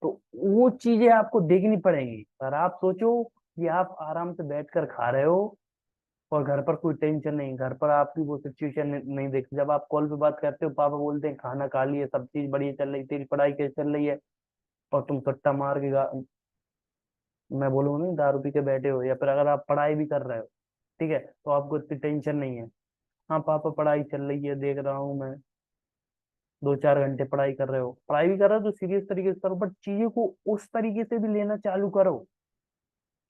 तो वो चीजें आपको देखनी पड़ेंगी। अगर आप सोचो कि आप आराम से बैठ कर खा रहे हो और घर पर कोई टेंशन नहीं, घर पर आपकी वो सिचुएशन नहीं देखते। जब आप कॉल पे बात करते हो, पापा बोलते हैं खाना खा लिए, सब चीज बढ़िया चल रही, तेरी पढ़ाई कैसे चल रही है, और तुम सट्टा मार के मैं बोलूंगा नहीं दारू पी के बैठे हो, या फिर अगर आप पढ़ाई भी कर रहे हो, ठीक है, तो आपको इतनी टेंशन नहीं है। हाँ पापा पढ़ाई चल रही है, देख रहा हूँ मैं, 2-4 घंटे पढ़ाई कर रहे हो, पढ़ाई भी कर रहे हो तो सीरियस तरीके से करो, बट चीजों को उस तरीके से भी लेना चालू करो।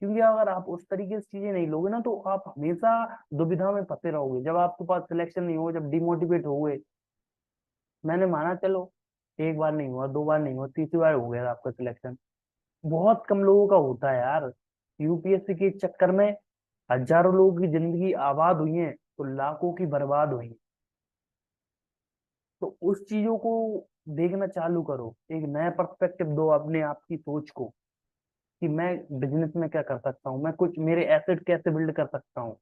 क्योंकि अगर आप उस तरीके से चीजें नहीं लोगे ना, तो आप हमेशा दुविधा में फंसे रहोगे। जब आपके पास सिलेक्शन नहीं हो, जब डिमोटिवेट हो गए, मैंने माना चलो एक बार नहीं हुआ, 2 बार नहीं हुआ, तीसरी बार हो गया आपका सिलेक्शन। बहुत कम लोगों का होता है यार। यूपीएससी के चक्कर में हजारों लोगों की जिंदगी आबाद हुई है, तो लाखों की बर्बाद हुई। तो उस चीजों को देखना चालू करो, एक नया पर्सपेक्टिव दो अपने आप की सोच को, कि मैं बिजनेस में क्या कर सकता हूँ, मैं कुछ मेरे एसेट कैसे बिल्ड कर सकता हूँ।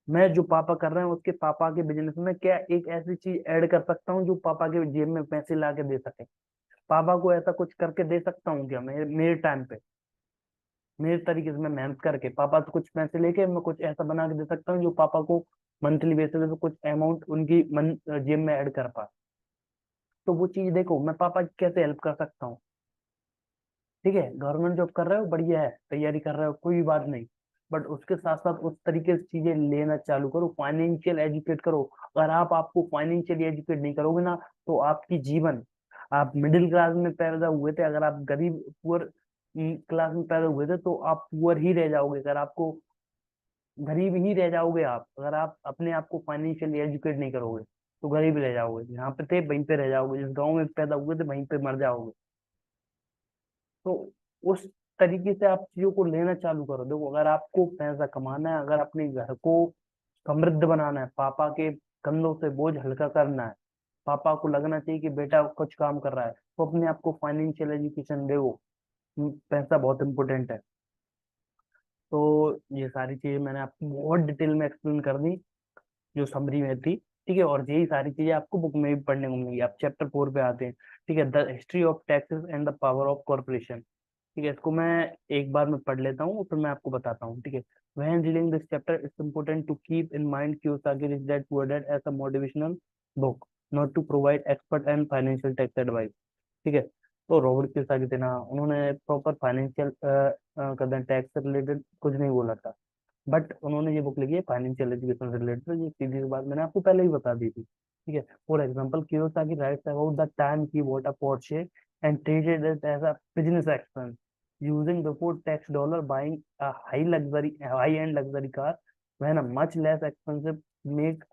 मैं जो पापा कर रहे हैं उसके पापा के बिजनेस में क्या एक ऐसी चीज ऐड कर सकता हूँ जो पापा के जेब में पैसे ला के दे सके। पापा को ऐसा कुछ करके दे सकता हूँ क्या मेरे मेरे टाइम पे, मेरे तरीके से मैं मेहनत करके पापा से कुछ पैसे लेके मैं कुछ ऐसा बना के दे सकता हूँ जो पापा को मंथली बेसिस पे कुछ अमाउंट उनकी जेब में ऐड कर पाए। तो वो चीज देखो, मैं पापा की कैसे हेल्प कर सकता हूँ। ठीक है, गवर्नमेंट जॉब कर रहे हो, बढ़िया है, तैयारी कर रहे हो, कोई बात नहीं। बट उसके साथ साथ उस तरीके से चीजें लेना चालू करो, फाइनेंशियल एजुकेट करो। अगर आप आपको फाइनेंशियली एजुकेट नहीं करोगे ना, तो आपकी जीवन, आप मिडिल क्लास में पैदा हुए थे, अगर आप गरीब पुअर क्लास में पैदा हुए थे, तो आप पुअर ही रह जाओगे। अगर आपको गरीब ही रह जाओगे आप, अगर आप अपने आप को फाइनेंशियली एजुकेट नहीं करोगे, तो गरीब रह जाओगे। जहाँ पे थे वहीं पे रह जाओगे, जिस गाँव में पैदा हुए थे वहीं पे मर जाओगे। तो उस तरीके से आप चीजों को लेना चालू करो। देखो, अगर आपको पैसा कमाना है, अगर अपने घर को समृद्ध बनाना है, पापा के कंधों से बोझ हल्का करना है, पापा को लगना चाहिए कि बेटा कुछ काम कर रहा है, तो अपने आप को फाइनेंशियल एजुकेशन दो। पैसा बहुत इंपॉर्टेंट है। तो ये सारी चीजें मैंने आपको बहुत डिटेल में एक्सप्लेन कर दी, जो समरी में थी, ठीक है। और यही सारी चीजें आपको बुक में भी पढ़ने को मिलेंगी। आप चैप्टर 4 पे आते हैं, ठीक है, the history of taxes and the power of corporation. ठीक है, इसको मैं एक बार में पढ़ लेता हूँ, फिर मैं आपको बताता हूँ, ठीक है। When reading this chapter, it's important to keep in mind Kiyosaki Rich Dad Poor Dad as a motivational book, not to provide expert and financial tax advice। ठीक है, तो रॉबर्ट कियोसाकी थे ना, उन्होंने प्रॉपर फाइनेंशियल कदम tax से related कुछ नहीं बोला था। बट उन्होंने ये बुक लिखी है फाइनेंशियल एजुकेशन से रिलेटेड। ये सीधी सी बात मैंने आपको पहले ही बता दी थी, ठीक है। For example, Kiyosaki writes about the time he bought a Porsche and treated it as a business expense, using before tax dollar buying a high end luxury car when a much less expensive make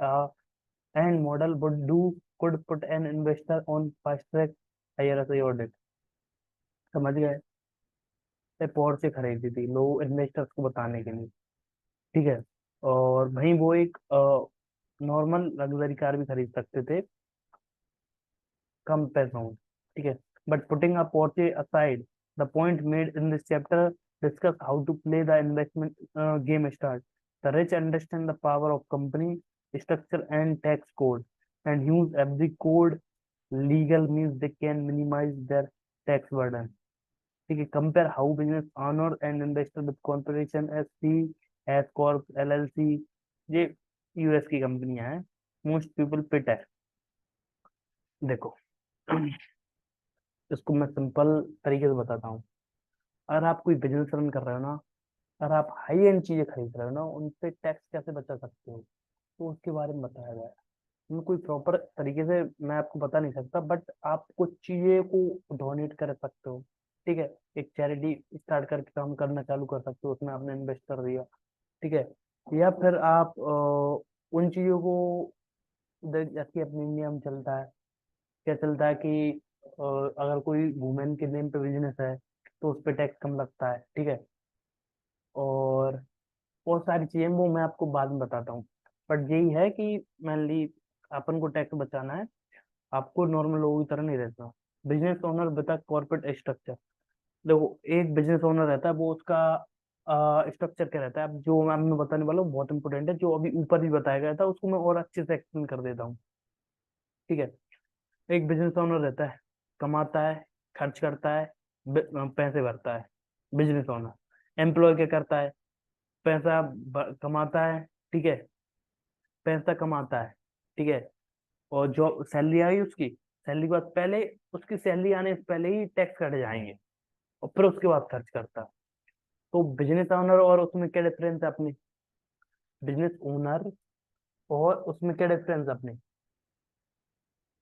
and model would do could put an investor on fast track IRS audit। समझ गए? पोर्चे खरीदी थी लोग investors को बताने के लिए, ठीक है। और वहीं वो एक नॉर्मल लग्जरी कार भी खरीद सकते थे कम पैसों में, ठीक है। But putting a Porsche aside, the point made in this chapter discuss how to play the investment game start. The rich understand the power of company structure and tax code and use every code legal means they can minimize their tax burden. ठीक है, compare how business owner and investor with corporation S C, S corp, LLC, ये US की कंपनियां हैं। Most people pay tax. देखो, इसको मैं simple तरीके से बताता हूँ। अगर आप कोई बिजनेस रन कर रहे हो ना, अगर आप हाई एंड चीजें खरीद रहे हो ना, उन पे टैक्स कैसे बचा सकते हो, तो उसके बारे में बताया गया है। मैं कोई प्रॉपर तरीके से मैं आपको बता नहीं सकता, बट आप कुछ चीजें को डोनेट कर सकते हो। ठीक है, एक चैरिटी स्टार्ट करके काम करना चालू कर सकते हो, उसमें आपने इन्वेस्ट कर दिया। ठीक है, या फिर आप उन चीजों को जैसे अपने इंडिया में चलता है, क्या चलता है कि अगर कोई वुमेन के नेम पे बिजनेस है तो उस पर टैक्स कम लगता है। ठीक है, और बहुत सारी चीजें वो मैं आपको बाद में बताता हूँ। बट यही है कि मेनली अपन को टैक्स बचाना है, आपको नॉर्मल लोगों की तरह नहीं रहता। बिजनेस ओनर बता कॉर्पोरेट स्ट्रक्चर। देखो, एक बिजनेस ओनर रहता है, वो उसका स्ट्रक्चर क्या रहता है, अब जो मैं बताने वाला हूँ बहुत इंपॉर्टेंट है, जो अभी ऊपर भी बताया गया था उसको मैं और अच्छे से एक्सप्लेन कर देता हूँ। ठीक है, एक बिजनेस ओनर रहता है, कमाता है, खर्च करता है, पैसे भरता है। बिजनेस ओनर एम्प्लॉय क्या करता है, पैसा कमाता है। ठीक है, पैसा कमाता है। ठीक है, और जो सैलरी आई उसकी, सैलरी के बाद पहले, उसकी सैलरी आने से पहले ही टैक्स कट जाएंगे, और फिर उसके बाद खर्च करता है। तो बिजनेस ओनर और उसमें क्या डिफरेंस है अपने, बिजनेस ओनर और उसमें क्या डिफरेंस है अपने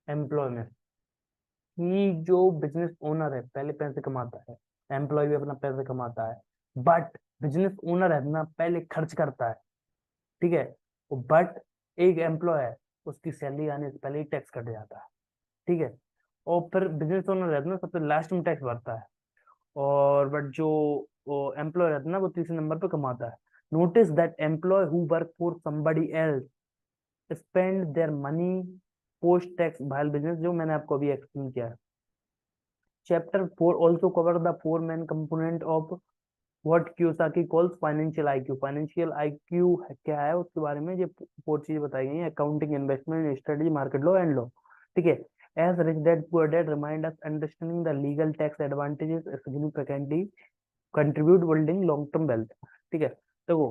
एम्प्लॉय में, कि जो बिजनेस ओनर है पहले पैसे कमाता है, एम्प्लॉय भी अपना पैसे कमाता है, बट बिजनेस ओनर है ना पहले खर्च करता है। ठीक है, बट एक एम्प्लॉय है, उसकी सैलरी आने से पहले ही टैक्स कट जाता है। ठीक है, और फिर बिजनेस ओनर रहता है ना सबसे लास्ट में टैक्स भरता है, और बट जो एम्प्लॉय रहता है ना वो तीसरे नंबर पे कमाता है। Notice that employ who work for somebody else spend their money post tax while business, जो मैंने आपको अभी एक्सप्लेन किया है। Chapter 4 also cover the four main component of what Kiyosaki calls financial IQ. Financial IQ क्या है उसके बारे में ये फोर चीजें बताई गई हैं, accounting, investment strategy, market law and law. ठीक है, as rich dad poor dad remind us understanding the legal tax advantages significantly contribute building long term wealth. ठीक है, देखो,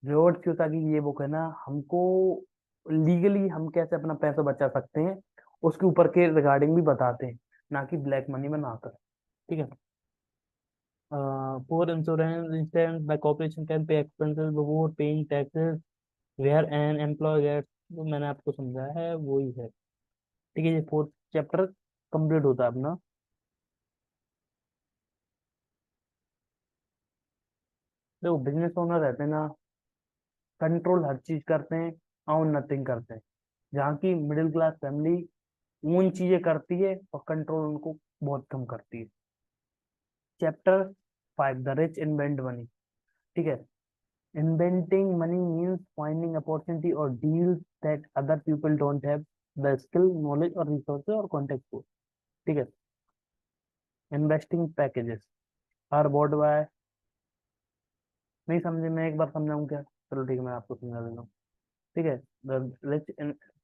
रॉबर्ट क्योसाकी की ये बुक है ना, हमको लीगली हम कैसे अपना पैसा बचा सकते हैं उसके ऊपर के रिगार्डिंग भी बताते हैं, ना कि ब्लैक मनी में ना कर। ठीक है, for insurance instance the corporation can pay expenses before paying taxes where an employee gets, जो मैंने आपको समझाया है वही है। ठीक है, ये फोर्थ चैप्टर कंप्लीट होता है अपना। देखो, बिजनेस ओनर रहते हैं ना, कंट्रोल हर चीज करते हैं, ऑन नथिंग करते हैं। जहाँ की मिडिल क्लास फैमिली उन चीजें करती है और कंट्रोल उनको बहुत कम करती है। Chapter 5 the rich invent money. ठीक है, inventing money means finding opportunity और deals that other people don't have the skill, knowledge और रिसोर्सेज और कॉन्टेक्ट फॉर। ठीक है, investing packages are bought by, नहीं समझे, मैं एक बार समझाऊं क्या, चलो ठीक है मैं आपको समझा देता हूँ। ठीक है, द रिच,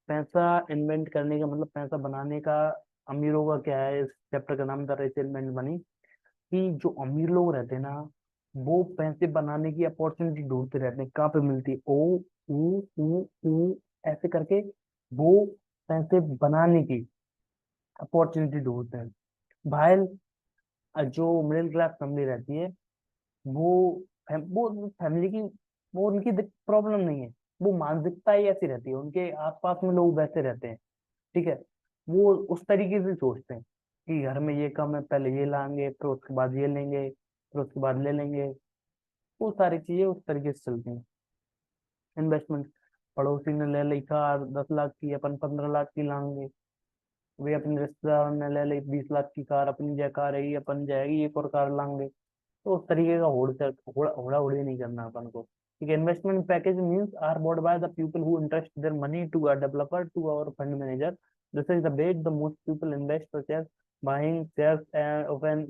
पैसा इन्वेंट करने का मतलब पैसा बनाने का, अमीरों का क्या है, इस चैप्टर का नाम द रिच इन्वेंट मनी। कि जो अमीर लोग रहते हैं ना, वो पैसे बनाने की अपॉर्चुनिटी ढूंढते रहते हैं, कहाँ पे मिलती है, ओ ऐसे करके वो पैसे बनाने की अपॉर्चुनिटी ढूंढते हैं। भाई, जो मिडिल क्लास फैमिली रहती है, वो वो फैमिली की, वो उनकी प्रॉब्लम नहीं है, वो मानसिकता ही ऐसी रहती है, उनके आसपास में लोग वैसे रहते हैं। ठीक है, वो उस तरीके से सोचते हैं कि घर में ये कम है, पहले ये लाएंगे, फिर उसके बाद ये लेंगे, फिर उसके बाद ले लेंगे। वो सारी चीजें उस तरीके से चलती हैं। इन्वेस्टमेंट, पड़ोसी ने ले ली कार 10 लाख की, अपन 15 लाख की लाएंगे। वे अपने रिश्तेदार ने ले ली 20 लाख की कार, अपनी जय कार है अपन जाएगी एक और कार लाएंगे। तो उस तरीके का होड़ा उड़ी नहीं करना अपन को। ठीक है, investment package means are bought by the people who entrust their money to a developer to our fund manager. This is the way the most people invest, such as buying shares of an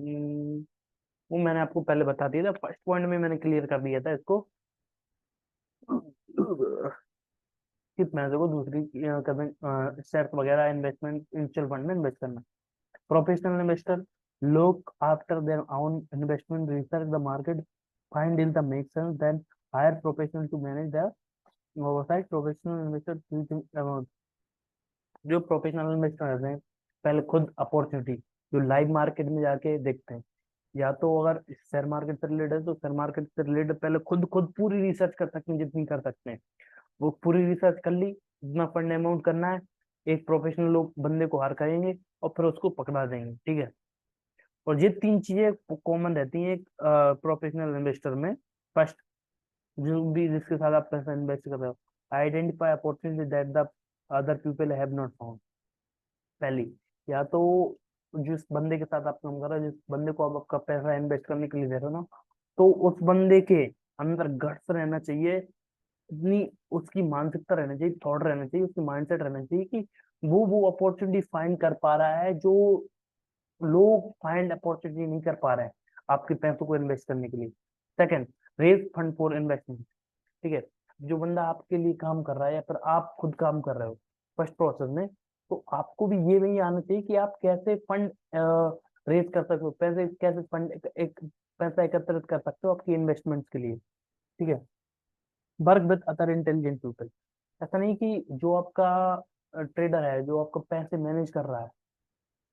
वो मैंने आपको पहले बता दिया था, first point में मैंने clear कर दिया था इसको। किस पैसे को दूसरी शेयर्स वगैरह इन्वेस्टमेंट म्यूचुअल फंड में इन्वेस्ट करना। Professional investor, look after their own investment, research the market, find deal that makes sense, then hire professional to manage the oversight. Professional investor about जो प्रोफेशनल इन्वेस्टर रहते हैं पहले खुद opportunity जो live market में जाके देखते हैं, या तो अगर शेयर मार्केट से रिलेटेड है तो शेयर मार्केट से रिलेटेड पहले खुद खुद पूरी रिसर्च कर सकते हैं जितनी कर सकते हैं। वो पूरी रिसर्च कर ली, जितना फंड अमाउंट करना है, एक प्रोफेशनल लोग बंदे को हायर करेंगे और फिर उसको पकड़ा देंगे, ठीक है। और ये तीन चीजें कॉमन रहती हैं एक प्रोफेशनल इन्वेस्टर में। फर्स्ट, जो भी जिसके साथ आप पैसा इन्वेस्ट कर रहे हो, identify opportunity that the other people have not found. पहली, या तो जिस बंदे के साथ आप काम कर रहे हो, जिस बंदे को आप आपका पैसा इन्वेस्ट करने के लिए दे रहे हो ना, तो उस बंदे के अंदर गट्स रहना चाहिए, इतनी उसकी मानसिकता रहना चाहिए, थॉट रहना चाहिए, उसकी माइंडसेट रहना चाहिए कि वो अपॉर्चुनिटी फाइंड कर पा रहा है जो लोग फाइंड अपॉर्चुनिटी नहीं कर पा रहे हैं आपके पैसों को इन्वेस्ट करने के लिए। Second, raise fund for investment, ठीक है। जो बंदा आपके लिए काम कर रहा है या फिर आप खुद काम कर रहे हो फर्स्ट प्रोसेस में, तो आपको भी ये नहीं आना चाहिए कि आप कैसे फंड रेज कर सकते हो, पैसे कैसे फंड एक पैसा एकत्रित कर सकते हो आपकी इन्वेस्टमेंट्स के लिए, ठीक है। Work with other intelligent people, ऐसा नहीं कि जो आपका ट्रेडर है, जो आपका पैसे मैनेज कर रहा है,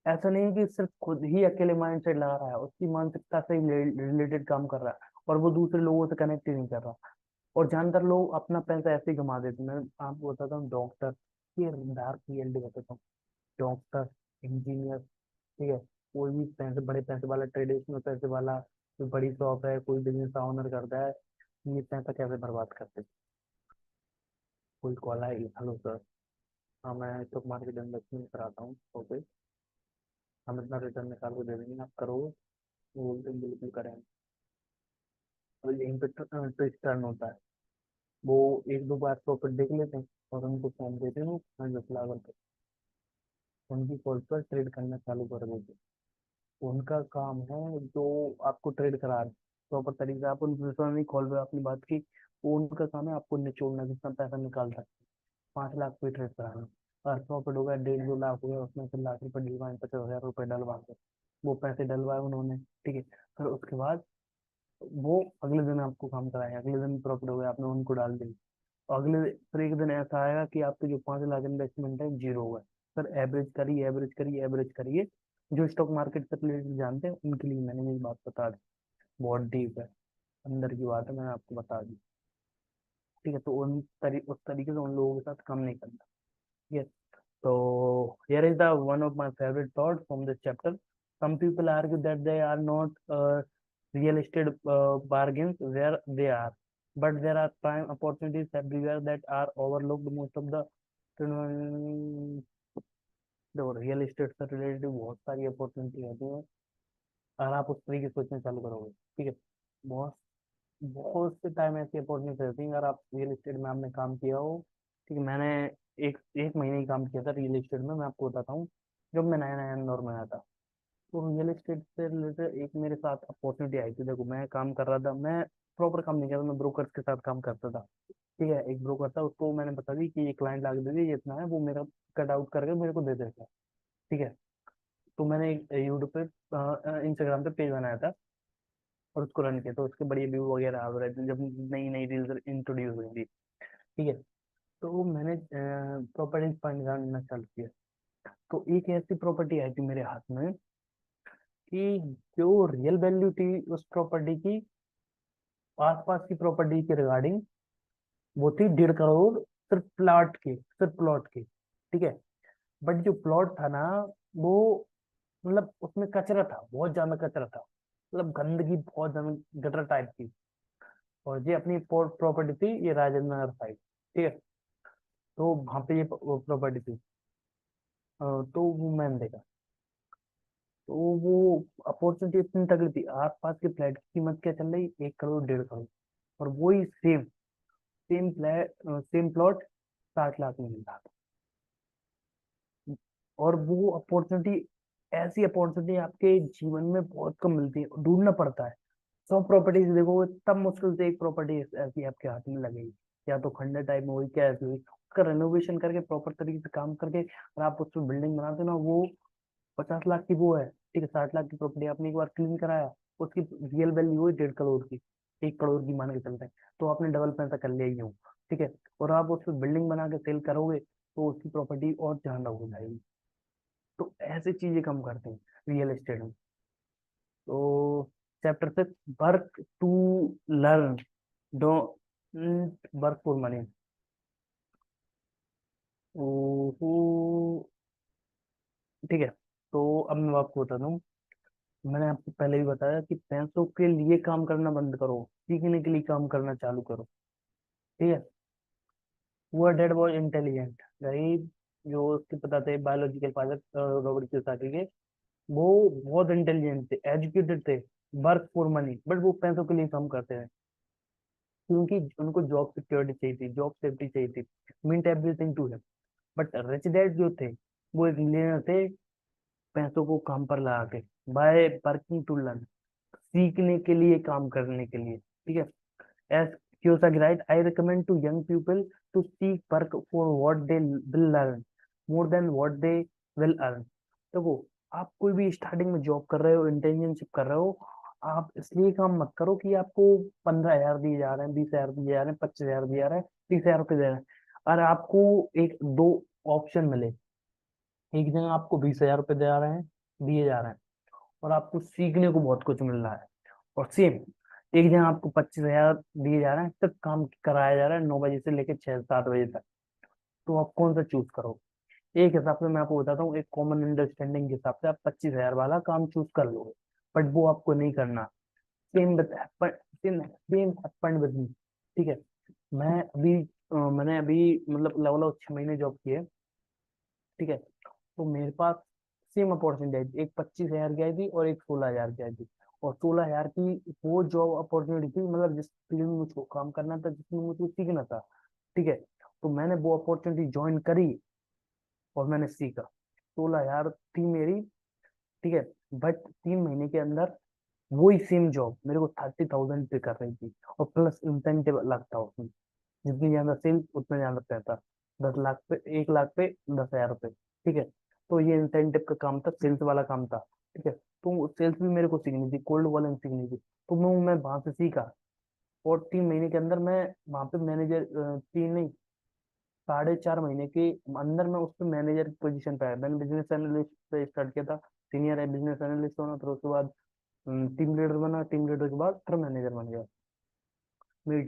ऐसा नहीं है कि सिर्फ खुद ही अकेले माइंड सेट लगा रहा है, उसकी मानसिकता से रिलेटेड काम कर रहा है और वो दूसरे लोगों से कनेक्ट ही नहीं कर रहा। और ज्यादातर लोग अपना पैसा ऐसे ही कमा देते हैं। मैं आपको बताता हूँ, डॉक्टर, ये डार्क रियलिटी बताता हूँ, डॉक्टर, इंजीनियर, ठीक है, कोई भी पैसे बड़े पैसे वाला, ट्रेडिशनल पैसे वाला, कोई बड़ी शॉप है, कोई बिजनेस ऑनर करता है, ये पैसा कैसे बर्बाद करते हैं। कोई कॉल है, हेलो सर, हाँ मैं स्टॉक मार्केट इन्वेस्टमेंट कराता हूँ, ओके, हम इतना रिटर्न निकाल के दे देंगे, आप करो। वो बोलते हैं बिल्कुल करें। और यहीं पे ट्विस्ट टर्न होता है, वो एक दो बार प्रॉफिट देख लेते हैं और उनको फॉर्म देते हैं, 10 लाख रुपए उनकी कॉल पर ट्रेड करना चालू कर देते हैं। उनका काम है जो आपको ट्रेड करा रहे हैं प्रॉपर तरीके से, आप उनसे नहीं कॉल पे आपने बात की, वो उनका काम है आपको निचोड़ना, जितना पैसा निकाल सकते। 5 लाख पे ट्रेड कराना, और प्रॉफिट हो गया 1.5 2 लाख हो गया, उसमें से लाख रुपए डलवाए, 50,000 रुपए डलवा के वो पैसे डलवाए उन्होंने, ठीक है। फिर उसके बाद वो अगले दिन आपको काम कराएंगे, अगले दिन प्रॉफिट हो गया, आपने उनको डाल दी। अगले फिर एक दिन ऐसा आएगा कि आपके जो 5 लाख इन्वेस्टमेंट है जीरो हुआ है। सर एवरेज करिए, एवरेज करिए, एवरेज करिए। जो स्टॉक मार्केट से रिलेटेड जानते हैं उनके लिए मैंने ये बात बता दी, बहुत डीप है, अंदर की बात है, मैंने आपको बता दी, ठीक है। तो उस तरीके से उन लोगों के साथ काम नहीं करना, ठीक है। तो here is the one of my favorite thoughts from this chapter. Some people argue that they are not real estate bargains where they are, but there are prime opportunities everywhere that are overlooked. Most of the देखो, real estate से related बहुत सारी opportunity होती है अगर आप उस तरीके से सोचना चालू करोगे, ठीक है। बहुत बहुत से टाइम ऐसी अपॉर्चुनिटी रहती है, अगर आप रियल एस्टेट में आपने काम किया हो, ठीक है। मैंने एक एक महीने ही काम किया था रियल एस्टेट में, मैं आपको बताता हूँ। जब मैं नया नया इंदौर में आया था, तो रियल एस्टेट से रिलेटेड एक मेरे साथ अपॉर्चुनिटी आई थी। देखो, मैं काम कर रहा था, मैं प्रॉपर काम नहीं किया था, मैं ब्रोकर्स के साथ काम करता था, ठीक है। एक ब्रोकर था, उसको मैंने बता दी कि ये क्लाइंट ला के दे दिए, ये इतना है, वो मेरा कट आउट करके मेरे को दे देता है, ठीक है। तो मैंने एक यूट्यूब पे, इंस्टाग्राम पे पेज बनाया था और उसको रन किया, तो उसके बढ़िया व्यू वगैरह आ रहे थे जब नई नई रील्स इंट्रोड्यूस हुई थी, ठीक है। तो मैंने प्रॉपर्टी फंड जानना चालू किया, तो एक ऐसी प्रॉपर्टी आई थी मेरे हाथ में कि जो रियल वैल्यू थी उस प्रॉपर्टी की, आसपास की प्रॉपर्टी के रिगार्डिंग, वो थी 1.5 करोड़, सिर्फ प्लॉट के, सिर्फ प्लॉट के, ठीक है। बट जो प्लॉट था ना, वो मतलब उसमें कचरा था, बहुत ज्यादा कचरा था, मतलब गंदगी बहुत ज्यादा, गटर टाइप की। और ये अपनी प्रॉपर्टी थी, ये राजेंद्र नगर साइड, ठीक है। तो वहां पे ये प्रॉपर्टी थी। तो वो मैंने देखा, तो वो अपॉर्चुनिटी इतनी तगड़ी थी, आसपास के फ्लैट की कीमत क्या चल रही, 1 करोड़ 1.5 करोड़, और वही same same flat, same plot 60 lakh में मिल रहा था। और वो अपॉर्चुनिटी, ऐसी अपॉर्चुनिटी आपके जीवन में बहुत कम मिलती है, ढूंढना पड़ता है। 100 प्रॉपर्टीज देखोगे तब मुश्किल से एक प्रॉपर्टी ऐसी आपके हाथ में लगेगी, या तो खंडर टाइप में हुई, क्या ऐसी हुई, उसका रेनोवेशन करके प्रॉपर तरीके से काम करके और आप उस पर बिल्डिंग बनाते हो ना, वो 50 लाख की वो है, ठीक है, 60 लाख की प्रॉपर्टी आपने एक बार क्लीन कराया, उसकी रियल वैल्यू हुई 1.5 करोड़ की, 1 करोड़ की मान के चलते हैं, तो आपने डबल पैसा कर लिया ही हो, ठीक है। और आप उस पर बिल्डिंग बना के सेल करोगे तो उसकी प्रॉपर्टी और ज्यादा हो जाएगी। तो ऐसी चीजें कम करते हैं रियल एस्टेट में। तो chapter 6, work to learn, don't work for money. ठीक है, तो अब मैं आपको बताता हूँ। मैंने आपको पहले भी बताया कि पैसों के लिए काम करना बंद करो, सीखने के लिए काम करना चालू करो, ठीक है। पुअर डैड वॉज इंटेलिजेंट, गरीब जो उसके पिता थे बायोलॉजिकल फादर रॉबर्ट कियोसाकी के, वो बहुत इंटेलिजेंट थे, एजुकेटेड थे, वर्क फॉर मनी, बट वो पैसों के लिए काम करते हैं, क्योंकि उनको जॉब सिक्योरिटी चाहिए थी, जॉब सेफ्टी चाहिए थी, meant everything to him. But rich dad जो थे, वो एक मिलियनर थे, पैसों को काम पर लगा के, बाय वर्किंग टू लर्न, सीखने के लिए, काम करने के लिए, ठीक है। As Kiyosaki write, I recommend to young people to seek work for what they will learn more than what they will earn। देखो, आप कोई भी स्टार्टिंग में जॉब कर रहे हो, इंटर्नशिप कर रहे हो, आप इसलिए काम मत करो कि आपको 15,000 दिए जा रहे हैं, 20,000 दिए जा रहे हैं, 25,000 दिए जा रहे हैं, 30,000 रुपये दे रहे हैं। और आपको एक दो ऑप्शन मिले, एक जगह आपको 20,000 रुपये दे जा रहे हैं, दिए जा रहे हैं, और आपको सीखने को बहुत कुछ मिल रहा है, और सेम एक जगह आपको 25,000 दिए जा रहे हैं, सिर्फ काम कराया जा रहा है 9 बजे से लेकर 6-7 बजे तक। तो आप कौन सा चूज करो? एक हिसाब से मैं आपको बताता हूँ, एक कॉमन अंडरस्टैंडिंग के हिसाब से आप 25,000 वाला काम चूज कर लोगे, बट वो आपको नहीं करना। Same same same happened with me, ठीक है। मैंने अभी मतलब लगभग 6 महीने जॉब की है, ठीक है। तो मेरे पास सेम अपॉर्चुनिटी आई थी, एक 25,000 की आई थी और एक 16,000 की आई थी। और 16,000 की वो जॉब अपॉर्चुनिटी थी, मतलब जिस फील्ड में मुझको काम करना था, जिसमें मुझको सीखना था, ठीक है। तो मैंने वो अपॉर्चुनिटी ज्वाइन करी और मैंने सीखा। 16,000 थी मेरी, ठीक है। बट 3 महीने के अंदर वही सेम जॉब मेरे को 30,000 पे कर रही थी, और प्लस इंसेंटिव लगता उसमें, जितनी ज्यादा सेल्स उतना ज्यादा पैसा। 10 लाख पे, 1 लाख पे 10,000 रुपये, ठीक है। तो ये इंसेंटिव का काम था, सेल्स वाला काम था, ठीक है। तो सेल्स भी मेरे को सीखनी थी, कोल्ड कॉलिंग सीखनी थी, तो मैं वहां से सीखा। और 3 महीने के अंदर मैं वहां पे मैनेजर, 3 नहीं, 4.5 महीने के अंदर मैं उस पर मैनेजर की पोजीशन पे आया। मैंने बिजनेस एनालिस्ट से स्टार्ट किया था, सीनियर है बिजनेस एनालिस्ट होना, फिर उसके बाद टीम लीडर बना, टीम लीडर के बाद फिर मैनेजर बन गया। मेरी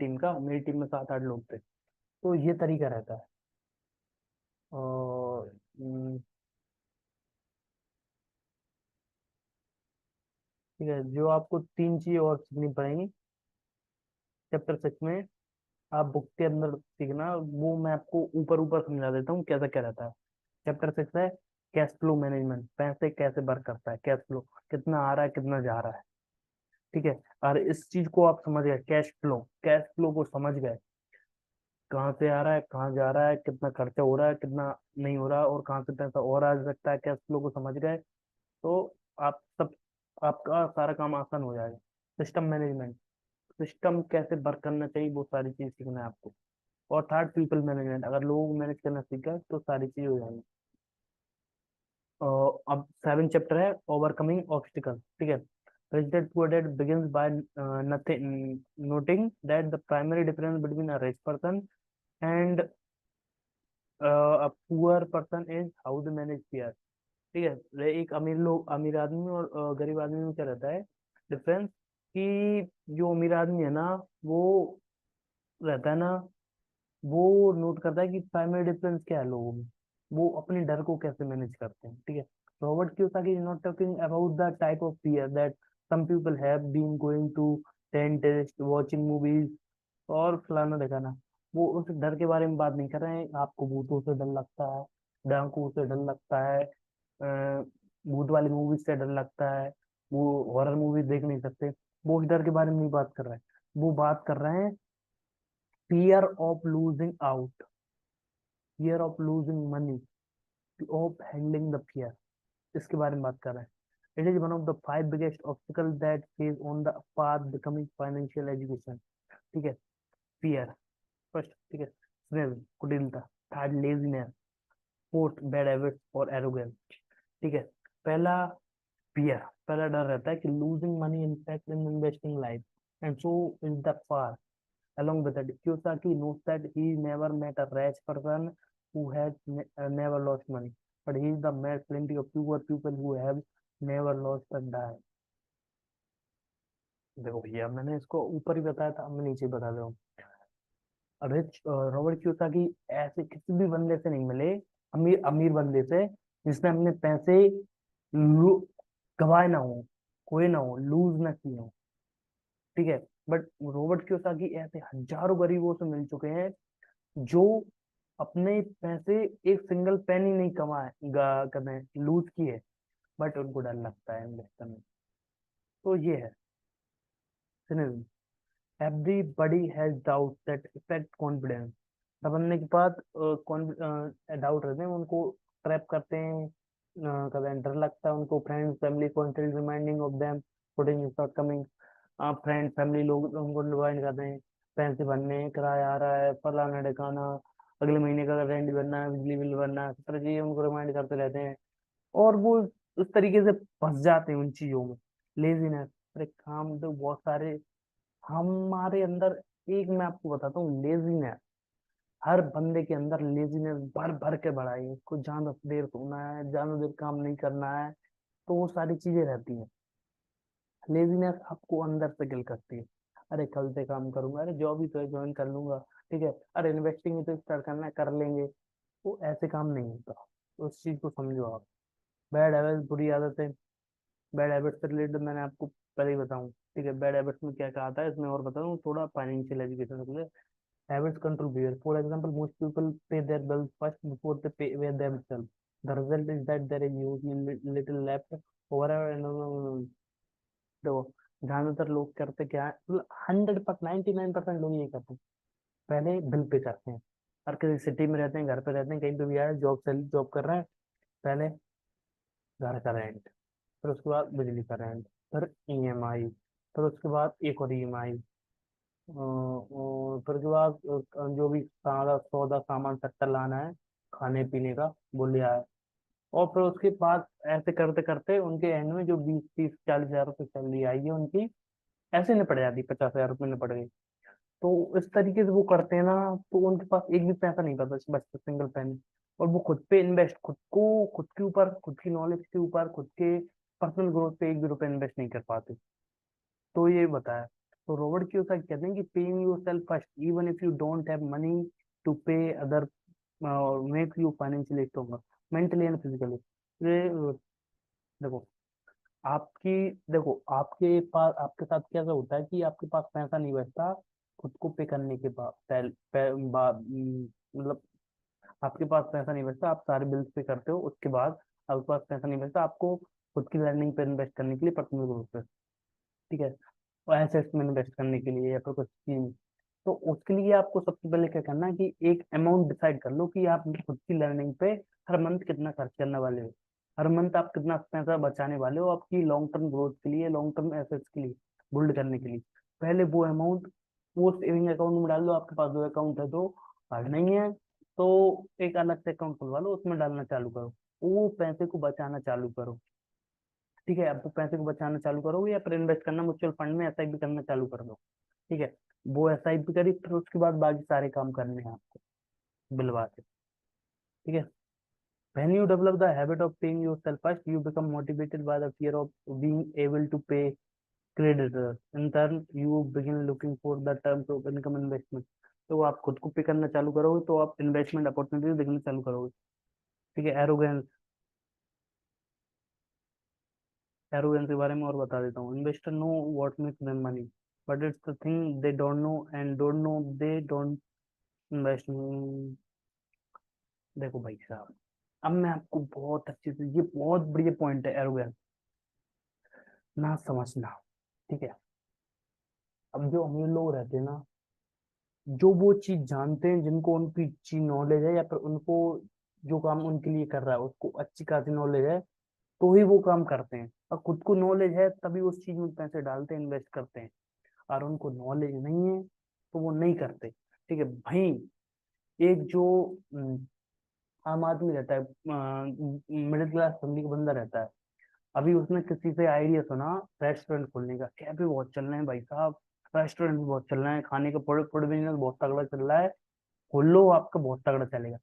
टीम में 7-8 लोग थे। तो ये तरीका रहता है। और ठीक है, जो आपको 3 चीजें और सीखनी पड़ेंगी चैप्टर 6 में, आप बुक के अंदर सीखना, वो मैं आपको ऊपर ऊपर समझा देता हूँ कैसा क्या रहता है। चैप्टर 6 है कैश फ्लो मैनेजमेंट, पैसे कैसे वर्क करता है, कैश फ्लो कितना आ रहा है, कितना जा रहा है, ठीक है। और इस चीज को आप समझ गए, कैश फ्लो को समझ गए, कहाँ से आ रहा है, कहाँ जा रहा है, कितना खर्चा हो रहा है, कितना नहीं हो रहा, और कहाँ से पैसा और आ सकता है, कैश फ्लो को समझ गए, तो आप सब, आपका सारा काम आसान हो जाएगा। सिस्टम मैनेजमेंट, सिस्टम कैसे वर्क करना चाहिए, वो सारी चीज सीखना है आपको। और थर्ड, पीपल मैनेजमेंट, अगर लोगों को मैनेज करना सीखा तो सारी चीज हो जाएगी। अब 7 चैप्टर है ओवरकमिंग ऑब्स्टिकल, ठीक है। President Quoted begins by noting that the primary difference between a rich person and a poor person is how they manage fear, ठीक है। एक अमीर आदमी और गरीब आदमी में क्या रहता है डिफरेंस, कि जो अमीर आदमी है ना, वो रहता है ना, वो नोट करता है कि प्राइमरी डिफरेंस क्या है लोगों में, वो अपने डर को कैसे मैनेज करते हैं, ठीक है। Robert Kiyosaki is not talking about the type of fear that some people have been going to dentist, watching movies और फलाना ढिकाना। वो उस डर के बारे में बात नहीं कर रहे हैं, आपको भूतों से डर लगता है, डाकुओं से डर लगता है, भूत वाली मूवीज से डर लगता है, वो हॉरर मूवीज देख नहीं सकते, वो उस डर के बारे में नहीं बात कर रहे हैं। वो बात कर रहे हैं fear of losing out, fear of losing money, of handling the fear, इसके बारे में बात कर रहे हैं। It is one of the 5 biggest obstacle that face on the path becoming financial education, ठीक है। फियर फर्स्ट, ठीक है। कुटिलता। Third, laziness. Fourth, bad habits और एरोगेंस, ठीक है। पहला fear, पहला डर रहता है कि losing money impact in investing life, and so is the far. Along with that, Kiyosaki knows that he never met a rich person who has never lost money, but he is the met plenty of poor people who have never lost a dime. देखो भैया, मैंने इसको ऊपर ही बताया था, अब मैं नीचे बता रहा हूँ। रिच रॉबर्ट कियोसाकी ऐसे किसी भी बंदे से नहीं मिले, अमीर अमीर बंदे से, जिसने अपने पैसे लू- गवाए ना हो, खोए ना हो, लूज ना किए हो। ठीक है। बट रॉबर्ट कियोसाकी ऐसे हजारों गरीबों से मिल चुके हैं जो अपने पैसे एक सिंगल पेनी नहीं कमाए, करने लूज किए, बट उनको डर लगता है इन्वेस्ट करने। तो ये है scenario. Everybody has doubt that effect confidence. सब बनने के बाद डाउट रहते हैं, उनको ट्रैप करते हैं, कभी डर लगता है उनको, friends family content reminding of them putting short coming. Friend family लोग उनको रिमाइंड करते हैं, पैसे भरने हैं, किराया आ रहा है, फलाना ढिकाना, अगले महीने का रेंट भरना है, बिजली बिल भरना है, इस तरह चीजें उनको रिमाइंड करते रहते हैं। और वो उस तरीके से फंस जाते हैं उन चीजों में। लेजीनेस, अरे काम तो बहुत सारे हमारे अंदर, एक मैं आपको बताता हूँ, लेजीनेस हर बंदे के अंदर लेजीनेस भर भर के भरा है। उसको ज्यादा देर सोना है, ज्यादा देर काम नहीं करना है, तो वो सारी चीजें रहती हैं। लेजीनेस आपको अंदर से किल करती है। अरे कल से काम करूंगा, अरे जॉब ही तो है, ज्वाइन कर लूंगा, ठीक है, अरे इन्वेस्टिंग ही तो स्टार्ट करना है, कर लेंगे। वो ऐसे काम नहीं होता, तो उस चीज को समझो आप। बैड हैबिट, बुरी आदतें। बैड हैबिट से रिलेटेड मैंने आपको पहले ही बताऊं, ठीक है, बैड हैबिट्स में क्या क्या आता है इसमें और बताऊं थोड़ा, फाइनेंशियल एजुकेशन के लिए। Habits control behavior. For example, most people pay their bills first before they pay with themselves. The result is that there is usually little left over and देखो, ज्यादातर लोग करते क्या है, मतलब 99% लोग ये करते हैं, पहले बिल पे करते हैं। हर किसी सिटी में रहते हैं, घर पे रहते हैं, कहीं पे भी आए, जॉब से जॉब कर रहे हैं, पहले घर का रेंट, फिर उसके बाद बिजली का रेंट, फिर ईएमआई, फिर उसके बाद एक और ईएमआई, और फिर उसके बाद जो भी सारा सौदा सामान सट्टा लाना है, खाने पीने का, वो ले आए। और फिर उसके बाद ऐसे करते करते उनके एंड में जो 20 30 40 हजार रुपये सैलरी आई है उनकी, ऐसे निपट जाती, 50 हजार रुपये निपट गई। तो इस तरीके से वो करते हैं ना, तो उनके पास एक भी पैसा नहीं बचा, बचता सिंगल पेनी। और वो खुद पे इन्वेस्ट, खुद को, खुद के ऊपर, खुद की नॉलेज के ऊपर, खुद के पर्सनल ग्रोथ पे एक भी रुपए इन्वेस्ट नहीं कर पाते। तो ये बताया। तो रॉबर्ट कियोसाकी कहते हैं कि paying yourself first even if you don't have money to pay other make you financially stronger mentally and physically. देखो आपकी, देखो आपके पास, आपके साथ कैसा होता है कि आपके पास पैसा नहीं बचता खुद को पे करने के बाद, मतलब आपके पास पैसा नहीं बचता, आप सारे बिल्स पे करते हो, उसके बाद आपके पास पैसा नहीं बचता आपको खुद की लर्निंग पे इन्वेस्ट करने के लिए, पर्सनल ग्रोथ पे, ठीक है, और एसेट्स में इन्वेस्ट करने के लिए या फिर कुछ स्कीम। तो उसके लिए आपको सबसे पहले क्या करना है कि एक अमाउंट डिसाइड कर लो कि आप खुद की लर्निंग पे हर मंथ कितना खर्च करने वाले हो, हर मंथ आप कितना पैसा बचाने वाले हो आपकी लॉन्ग टर्म ग्रोथ के लिए, लॉन्ग टर्म एसेट्स के लिए, बिल्ड करने के लिए। पहले वो अमाउंट वो सेविंग अकाउंट में डाल दो, आपके पास दो अकाउंट है तो, और नहीं है तो एक अलग से अकाउंट खुलवा लो, उसमें डालना चालू करो, वो पैसे को बचाना चालू करो। ठीक है, अब तो पैसे को बचाना चालू करोगे या फिर इन्वेस्ट करना म्यूचुअल फंड में, एसआईपी करना चालू कर दो। ठीक है, वो एसआईपी करी, फिर उसके बाद बाकी सारे काम करने हैं आपको बिलवा के। ठीक है, when you develop the habit of paying yourself first you become motivated by the fear of being able to pay creditors, in turn you begin looking for the terms of income investment। तो आप खुद को पे करना चालू करोगे तो आप इन्वेस्टमेंट अपॉर्चुनिटीज देखना चालू करोगे। ठीक है, एरोगेंस, एरोगेंस के बारे में और बता देता हूँ। Investor know what makes them money, but it's the thing they don't know, and don't know they don't invest. देखो भाई साहब, अब मैं आपको बहुत अच्छे से, ये बहुत बढ़िया पॉइंट है एरोगेंस, ना समझना। ठीक है, अब जो अमीर लोग रहते हैं ना, जो वो चीज जानते हैं, जिनको उनकी अच्छी नॉलेज है या फिर उनको जो काम उनके लिए कर रहा है उसको अच्छी खासी नॉलेज है, तो ही वो काम करते हैं। और खुद को नॉलेज है तभी उस चीज में पैसे डालते हैं, इन्वेस्ट करते हैं। और उनको नॉलेज नहीं है तो वो नहीं करते। ठीक है भाई, एक जो आम आदमी रहता है, मिडिल क्लास फैमिली का बंदा रहता है, अभी उसने किसी से आइडिया सुना रेस्टोरेंट खोलने का, कैफे बहुत चल रहे हैं भाई साहब, रेस्टोरेंट भी बहुत चल रहे हैं, खाने का फूड फूड बिजनेस बहुत तगड़ा चल रहा है, खोल लो आपका बहुत तगड़ा चलेगा।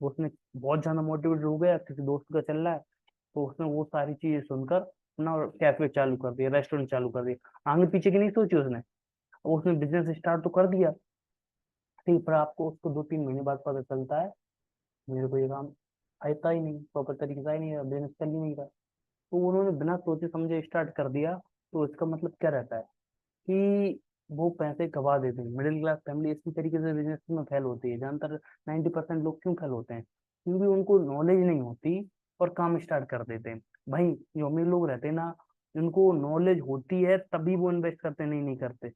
उसने बहुत ज्यादा मोटिवेट हो गया, किसी दोस्त का चल रहा है, तो उसने वो सारी चीजें सुनकर अपना कैफे चालू कर दिया, रेस्टोरेंट चालू कर दिया, आगे पीछे की नहीं सोची उसने। उसने बिजनेस स्टार्ट तो कर दिया, ठीक, पर आपको उसको 2-3 महीने बाद पता चलता है मेरे को ये काम आता ही नहीं, प्रॉपर तरीके से ही नहीं रहा, बिजनेस चल ही नहीं रहा। तो उन्होंने बिना सोचे समझे स्टार्ट कर दिया। तो इसका मतलब क्या रहता है कि वो पैसे गवा देते हैं। मिडिल क्लास फैमिली इसी तरीके से बिजनेस में फेल होती है, ज्यादातर 90% लोग क्यों फेल होते हैं, क्योंकि उनको नॉलेज नहीं होती और काम स्टार्ट कर देते हैं। भाई जो अमीर लोग रहते हैं ना, उनको नॉलेज होती है तभी वो इन्वेस्ट करते हैं, नहीं नहीं करते।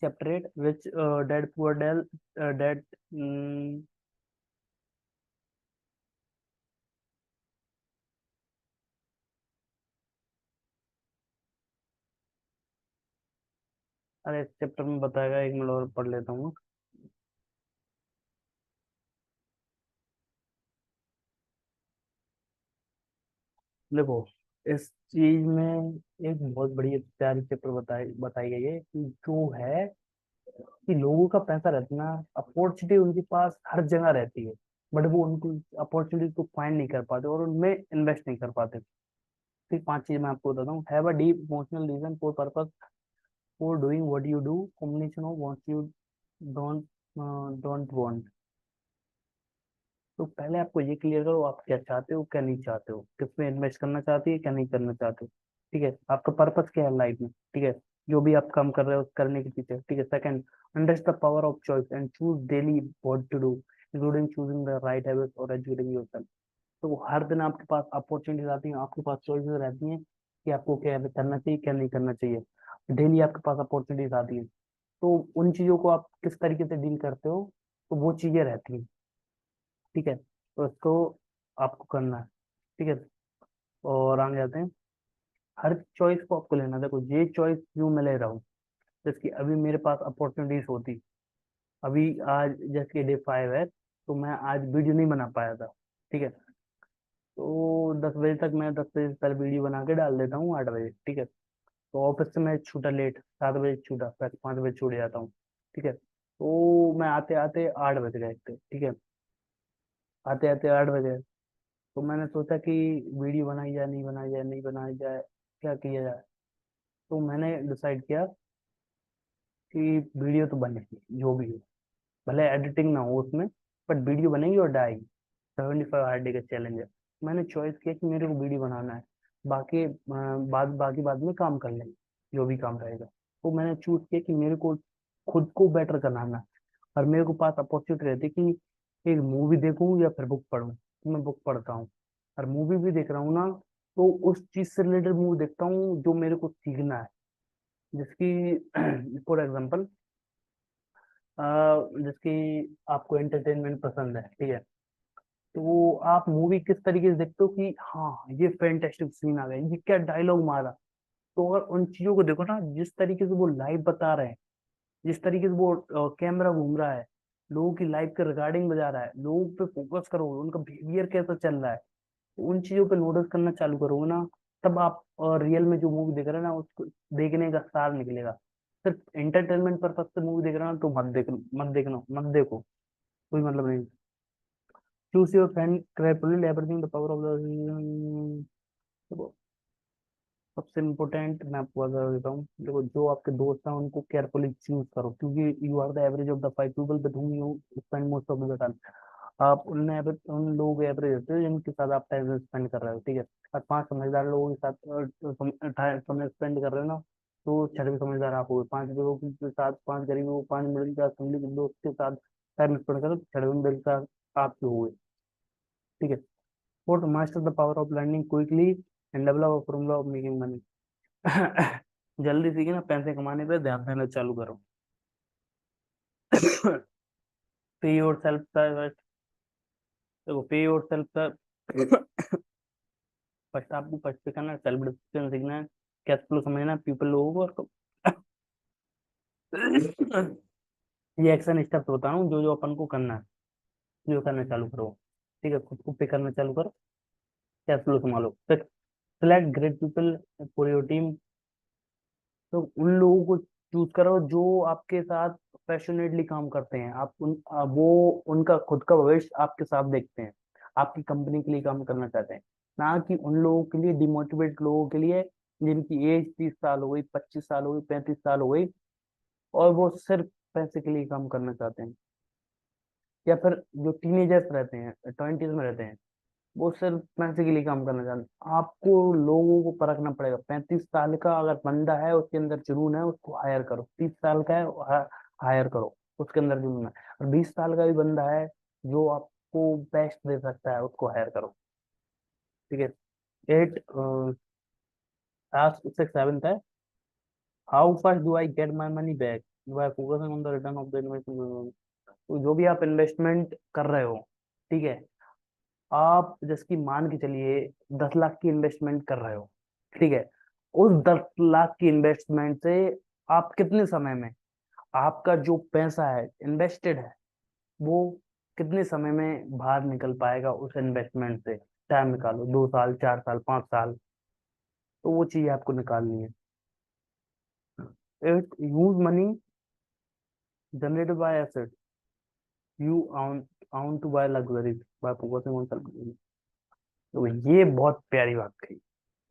चैप्टर 8 विच डेड पुअर डेल डेड। अरे इस चैप्टर में बताएगा, एक मिनट और पढ़ लेता हूँ। देखो, इस चीज में एक बहुत बड़ी प्यारी चैप्टर बताई बताई गई है कि जो है कि लोगों का पैसा रहता है ना, अपॉर्चुनिटी उनके पास हर जगह रहती है, बट वो उनको अपॉर्चुनिटी को फाइंड नहीं कर पाते और उनमें इन्वेस्ट नहीं कर पाते। ठीक, 5 चीज मैं आपको बताता हूँ। Have a deep emotional reason for purpose for doing what you do, combination of what you don't don't want. तो पहले आपको ये क्लियर करो आप क्या चाहते हो क्या नहीं चाहते हो, किसमें इन्वेस्ट करना चाहते हो क्या नहीं करना चाहते हो। ठीक है, आपका पर्पस क्या है लाइफ में। ठीक है, जो भी आप काम कर रहे हो करने के पीछे। ठीक है, second, understand the power of choice and choose daily what to do, including choosing the right habits और एजुकेटिंग योरसेल्फ। तो हर दिन आपके पास अपॉर्चुनिटीज आती हैं, आपके पास चॉइसेस रहती हैं कि आपको क्या करना चाहिए क्या नहीं करना चाहिए। डेली आपके पास अपॉर्चुनिटीज आती है, तो उन चीजों को आप किस तरीके से डील करते हो, तो वो चीजें रहती हैं। ठीक है, तो इसको आपको करना है। ठीक है, और आगे जाते हैं। हर चॉइस को आपको लेना, देखो ये चॉइस जो मैं ले रहा हूँ, जैसे कि अभी मेरे पास अपॉर्चुनिटीज होती, अभी आज जैसे कि डे 5 है, तो मैं आज वीडियो नहीं बना पाया था। ठीक है, तो 10 बजे तक मैं 10 बजे से पहले वीडियो बना के डाल देता हूँ 8 बजे। ठीक है, तो ऑफिस से मैं छूटा लेट, 7 बजे छूटा, फिर 5 बजे छूट जाता हूँ। ठीक है, तो मैं आते आते 8 बज गए थे। ठीक है, आते आते 8 बजे, तो मैंने सोचा कि वीडियो बनाई जाए नहीं बनाई जाए नहीं बनाई जाए, क्या किया जाए। तो मैंने डिसाइड किया कि वीडियो तो बनेगी जो भी हो, भले एडिटिंग ना हो उसमें, बट वीडियो बनेगी और डालेगी। 75 हार्ड डे का चैलेंज है। मैंने चॉइस किया कि मेरे को वीडियो बनाना है, बाकी बाकी बाद में काम कर लेंगे, जो भी काम रहेगा। तो मैंने चूज किया कि मेरे को खुद को बेटर बनाना है, और मेरे को पास अपॉर्चुनिटी रहती है कि एक मूवी देखूं या फिर बुक पढूं, तो मैं बुक पढ़ता हूँ। और मूवी भी देख रहा हूँ ना, तो उस चीज से रिलेटेड मूवी देखता हूँ जो मेरे को सीखना है। जिसकी फॉर एग्जाम्पल, जिसकी आपको एंटरटेनमेंट पसंद है, ठीक है, तो वो आप मूवी किस तरीके से देखते हो कि हाँ ये फैंटेस्टिक सीन आ गया, ये क्या डायलॉग मारा। तो अगर उन चीजों को देखो ना, जिस तरीके से वो लाइव बता रहे हैं, जिस तरीके से वो कैमरा घूम रहा है, लोगों की लाइफ के रिगार्डिंग बजा रहा है, लोगों पे फोकस करो, उनका बिहेवियर कैसा चल रहा है, तो उन चीजों पे नोटिस करना चालू करोगे ना, तब आप रियल में जो मूवी देख रहे हैं ना उसको देखने का सार निकलेगा। सिर्फ एंटरटेनमेंट पर्पज से मूवी देख रहे हो ना, तो मत देखो, कोई मतलब नहीं। Choose your friend carefully, everything the power of the. सबसे इम्पोर्टेंट मैं आपको बता देता हूँ, देखो जो आपके दोस्त हैं उनको केयरफुली चूज करो, क्योंकि you are the average of the 5 people with whom you spend most of the time. आप उन लोगों के एवरेज होते हो जिनके साथ आप टाइम स्पेंड कर रहे हो। ठीक है, और 5 समझदार लोगों के साथ समय स्पेंड कर रहे हो ना, तो 6 भी समझदार आप हो। 5 लोगों के साथ, 5 गरीबों, 5 मिडिल क्लास फैमिली के दोस्त के साथ टाइम स्पेंड करो, 6 मिडिल क्लास आप ही हुए। ठीक है, fourth, master the power of learning quickly and develop a formula of making money. जल्दी सीखे ना, पैसे कमाने पे ध्यान देना चालू करो। पे योर सेल्फ फर्स्ट, देखो पे योर सेल्फ फर्स्ट, आपको फर्स्ट पे करना है, सेल्फ डिसिप्लिन सीखना है, कैश फ्लो समझना है, पीपल लोगों को, और ये एक्शन स्टेप्स होता हूँ जो जो अपन को करना है, जो करना चालू करो। ठीक है, खुद को पे करना चालू करो। कैश फ्लो संभालो। Select great people for your team. तो उन लोगों को चूज करो जो आपके साथ पैशनेटली काम करते हैं। आप वो उनका खुद का भविष्य आपके साथ देखते हैं, आपकी कंपनी के लिए काम करना चाहते हैं। ना कि उन लोगों के लिए, डिमोटिवेट लोगों के लिए जिनकी एज 30 साल हो गई, 25 साल हो गई, 35 साल हो गई, और वो सिर्फ पैसे के लिए काम करना चाहते हैं। या फिर जो टीनेजर्स रहते हैं, 20s में रहते हैं, वो सिर्फ पैसे के लिए काम करना चाहते हैं। आपको लोगों को परखना पड़ेगा। 35 साल का अगर बंदा है, उसके अंदर जुनून है, उसको हायर करो। 30 साल का है, हायर करो, उसके अंदर जुनून है। और 20 साल का भी बंदा है जो आपको बेस्ट दे सकता है, उसको हायर करो। ठीक है। एट टास्क 6 7 है, how fast do I get my money back by focusing on the return of the investment. तो जो भी आप इन्वेस्टमेंट कर रहे हो, ठीक है, आप जिसकी मान के चलिए 10 लाख की इन्वेस्टमेंट कर रहे हो, ठीक है, उस 10 लाख की इन्वेस्टमेंट से आप कितने समय में, आपका जो पैसा है इन्वेस्टेड है, वो कितने समय में बाहर निकल पाएगा उस इन्वेस्टमेंट से। टाइम निकालो, 2 साल, 4 साल, 5 साल, तो वो चीज आपको निकालनी है। It use money generated by asset you own to buy luxury by focusing on self. तो ये बहुत प्यारी बात कही।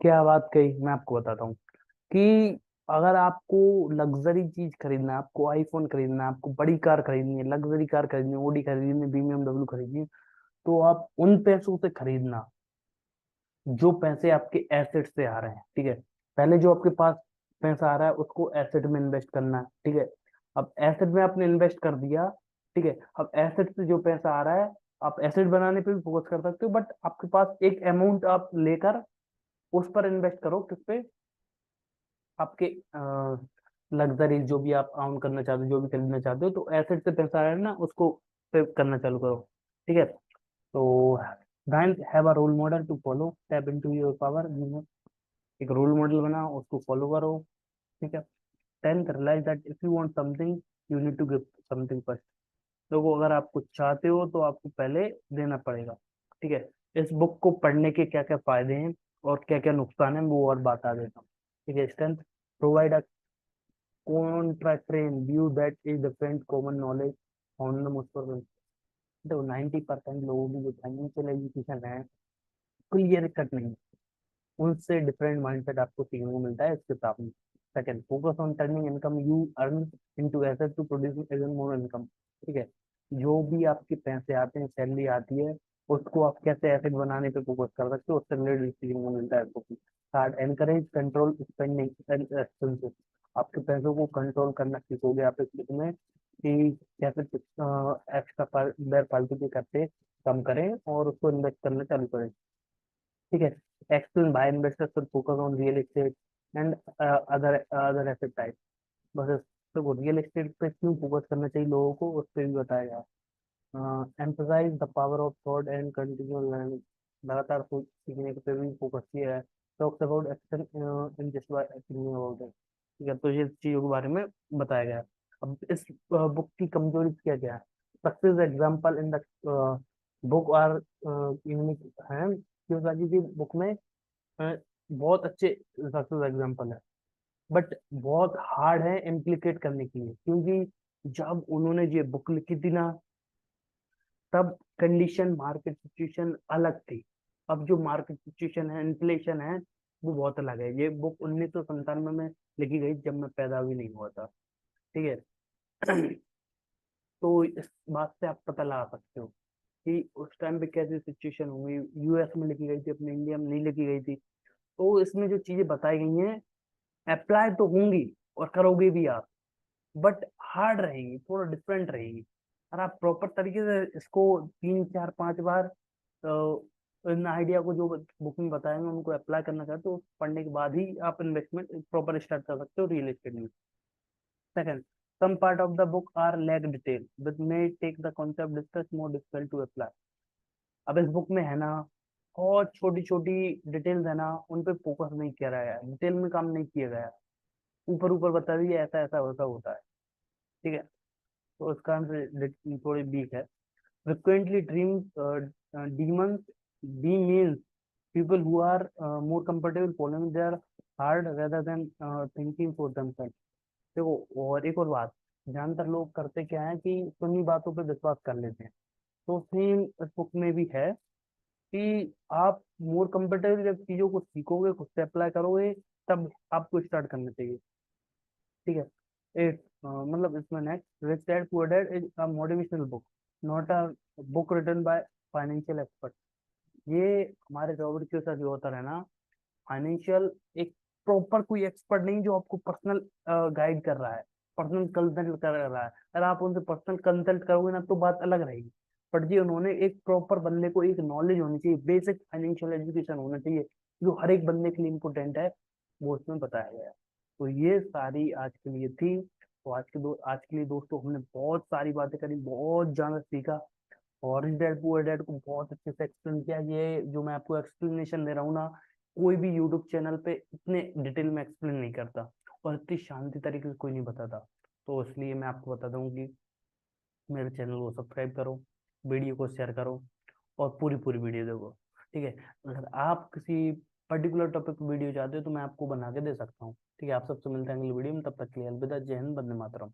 क्या बात कही, मैं आपको बताता हूँ कि अगर आपको लग्जरी चीज खरीदना है, आपको आईफोन खरीदना है, आपको बड़ी कार खरीदनी है, लग्जरी कार खरीदनी है, ओडी खरीदनी है, बीएमडब्ल्यू खरीदनी है, तो आप उन पैसों से खरीदना जो पैसे आपके एसेट से आ रहे हैं। ठीक है। पहले जो आपके पास पैसा आ रहा है उसको एसेट में इन्वेस्ट करना है। ठीक है। अब एसेट में आपने इन्वेस्ट कर दिया, ठीक है, अब एसेट से जो पैसा आ रहा है, आप एसेट बनाने पे भी फोकस कर सकते हो, बट आपके पास एक अमाउंट आप लेकर उस पर इन्वेस्ट करो। किस पे? आपके लग्जरी जो भी आप ऑन करना चाहते हो, जो भी खरीदना चाहते हो, तो एसेट से पैसा आया ना, उसको पे करना चालू करो। ठीक है। तो then have a role model to follow, tap into your power. एक रोल मॉडल बनाओ, उसको फॉलो करो। ठीक है। 10th, realise that if you want something you need to give something first. देखो, अगर आप कुछ चाहते हो तो आपको पहले देना पड़ेगा। ठीक है। इस बुक को पढ़ने के क्या क्या फायदे हैं और क्या क्या नुकसान है, वो और बता देता हूँ। ठीक है। Strength, provide a contrarian view that is different common knowledge on the most of तो 90% लोगों की जो फाइनेंशियल एजुकेशन है, क्लियर कट नहीं, उनसे डिफरेंट माइंडसेट आपको सीखने को मिलता है इस किताब में। Second, focus on turning income you earn into asset to produce even more income. ठीक है। जो भी आपके पैसे आते हैं, सैलरी आती है, उसको आप कैसे एसेट बनाने पे फोकस कर सकते हो, उससे रिलेटेड सीखने को मिलता है आपको। Third, encourage control spending and expenses. आपके पैसों को कंट्रोल करना सीखोगे आप इसमें कि कैसे एक्स्ट्रा बेर फालतू के खर्चे कम करें और उसको इन्वेस्ट करना चालू करें। ठीक है। Explain by investors should focus on real estate and other other asset type. बस तो रियल एस्टेट पे क्यों फोकस करना चाहिए लोगों को, उस पर भी बताया गया। Emphasise the power of thought and continual learning. लगातार सीखने पे भी फोकस किया है। Talks about action in just by thinking about it. ठीक है। तो ये चीजों के बारे में बताया गया है। अब इस बुक की कमजोरी क्या क्या है? Success example in the book are unique है, क्योंकि की बुक में बहुत अच्छे सक्सेस एग्जाम्पल है, बट बहुत हार्ड है इम्प्लीकेट करने के लिए, क्योंकि जब उन्होंने ये बुक लिखी थी ना, तब कंडीशन, मार्केट सिचुएशन अलग थी। अब जो मार्केट सिचुएशन है, इन्फ्लेशन है, वो बहुत अलग है। ये बुक 1997 में लिखी गई, जब मैं पैदा भी नहीं हुआ था। ठीक है। तो इस बात से आप पता लगा सकते हो कि उस टाइम पे कैसी सिचुएशन होंगी। यूएस में लिखी गई थी, अपने इंडिया में नहीं लिखी गई थी। तो इसमें जो चीजें बताई गई हैं, अप्लाई तो होंगी और करोगे भी आप, बट हार्ड रहेंगी, थोड़ा डिफरेंट रहेंगी। और आप प्रॉपर तरीके से इसको 3 4 5 बार इन आइडिया को जो बुक में बताएंगे उनको अप्लाई करना चाहते हो, तो पढ़ने के बाद ही आप इन्वेस्टमेंट प्रॉपर स्टार्ट कर सकते हो रियल एस्टेट में। Second, some part of the book are lack detail which may take the concept discussed more difficult to apply। अब इस बुक में है ना, बहुत छोटी छोटी डिटेल्स है ना, उन पे फोकस नहीं किया गया है, डिटेल में काम नहीं किया गया है। ऊपर ऊपर बता दिया ऐसा ऐसा होता होता है। ठीक है। तो उसका आंसर थोड़ी वीक है। Frequently dream demons be means people who are more comfortable following their hard rather than thinking for themselves. देखो, और एक और बात, ज्यादातर लोग करते क्या है कि सुनी बातों पे विश्वास कर लेते हैं। तो सेम इस बुक में भी है कि आप मोर कंफर्टेबल जब चीजों को सीखोगे, खुद से अप्लाई करोगे, तब आपको स्टार्ट करना चाहिए। ठीक है। एट, मतलब इसमें next, rich dad poor dad is a motivational book, not a book written by financial expert. ये हमारे रॉबर्ट के साथ जो होता है ना, फाइनेंशियल एक प्रॉपर कोई एक्सपर्ट नहीं जो आपको पर्सनल गाइड कर रहा है, पर्सनल कंसल्ट कर रहा है। अगर आप उनसे पर्सनल कंसल्ट करोगे ना तो बात अलग रहेगी। बट जी उन्होंने एक प्रॉपर बंदे को एक नॉलेज होनी चाहिए, बेसिक फाइनेंशियल एजुकेशन होना चाहिए, जो हर एक बंदे के लिए इम्पोर्टेंट है, वो उसमें बताया गया है। तो ये सारी आज के लिए थी। तो आज के लिए दोस्तों हमने बहुत सारी बातें करी, बहुत ज्यादा सीखा। और रिच डैड पुअर डैड को बहुत अच्छे से एक्सप्लेन किया। ये जो मैं आपको एक्सप्लेनेशन दे रहा हूँ ना, कोई भी यूट्यूब चैनल पे इतने डिटेल में एक्सप्लेन नहीं करता, और इतनी शांति तरीके से कोई नहीं बताता। तो इसलिए मैं आपको बता दूं कि मेरे चैनल को सब्सक्राइब करो, वीडियो को शेयर करो, और पूरी पूरी वीडियो देखो। ठीक है। अगर आप किसी पर्टिकुलर टॉपिक पर वीडियो चाहते हो तो मैं आपको बना के दे सकता हूँ। ठीक है। आप सबसे मिलते हैं अगली वीडियो में, तब तक के लिए अलविदा, जय हिंद, वंदे मातरम।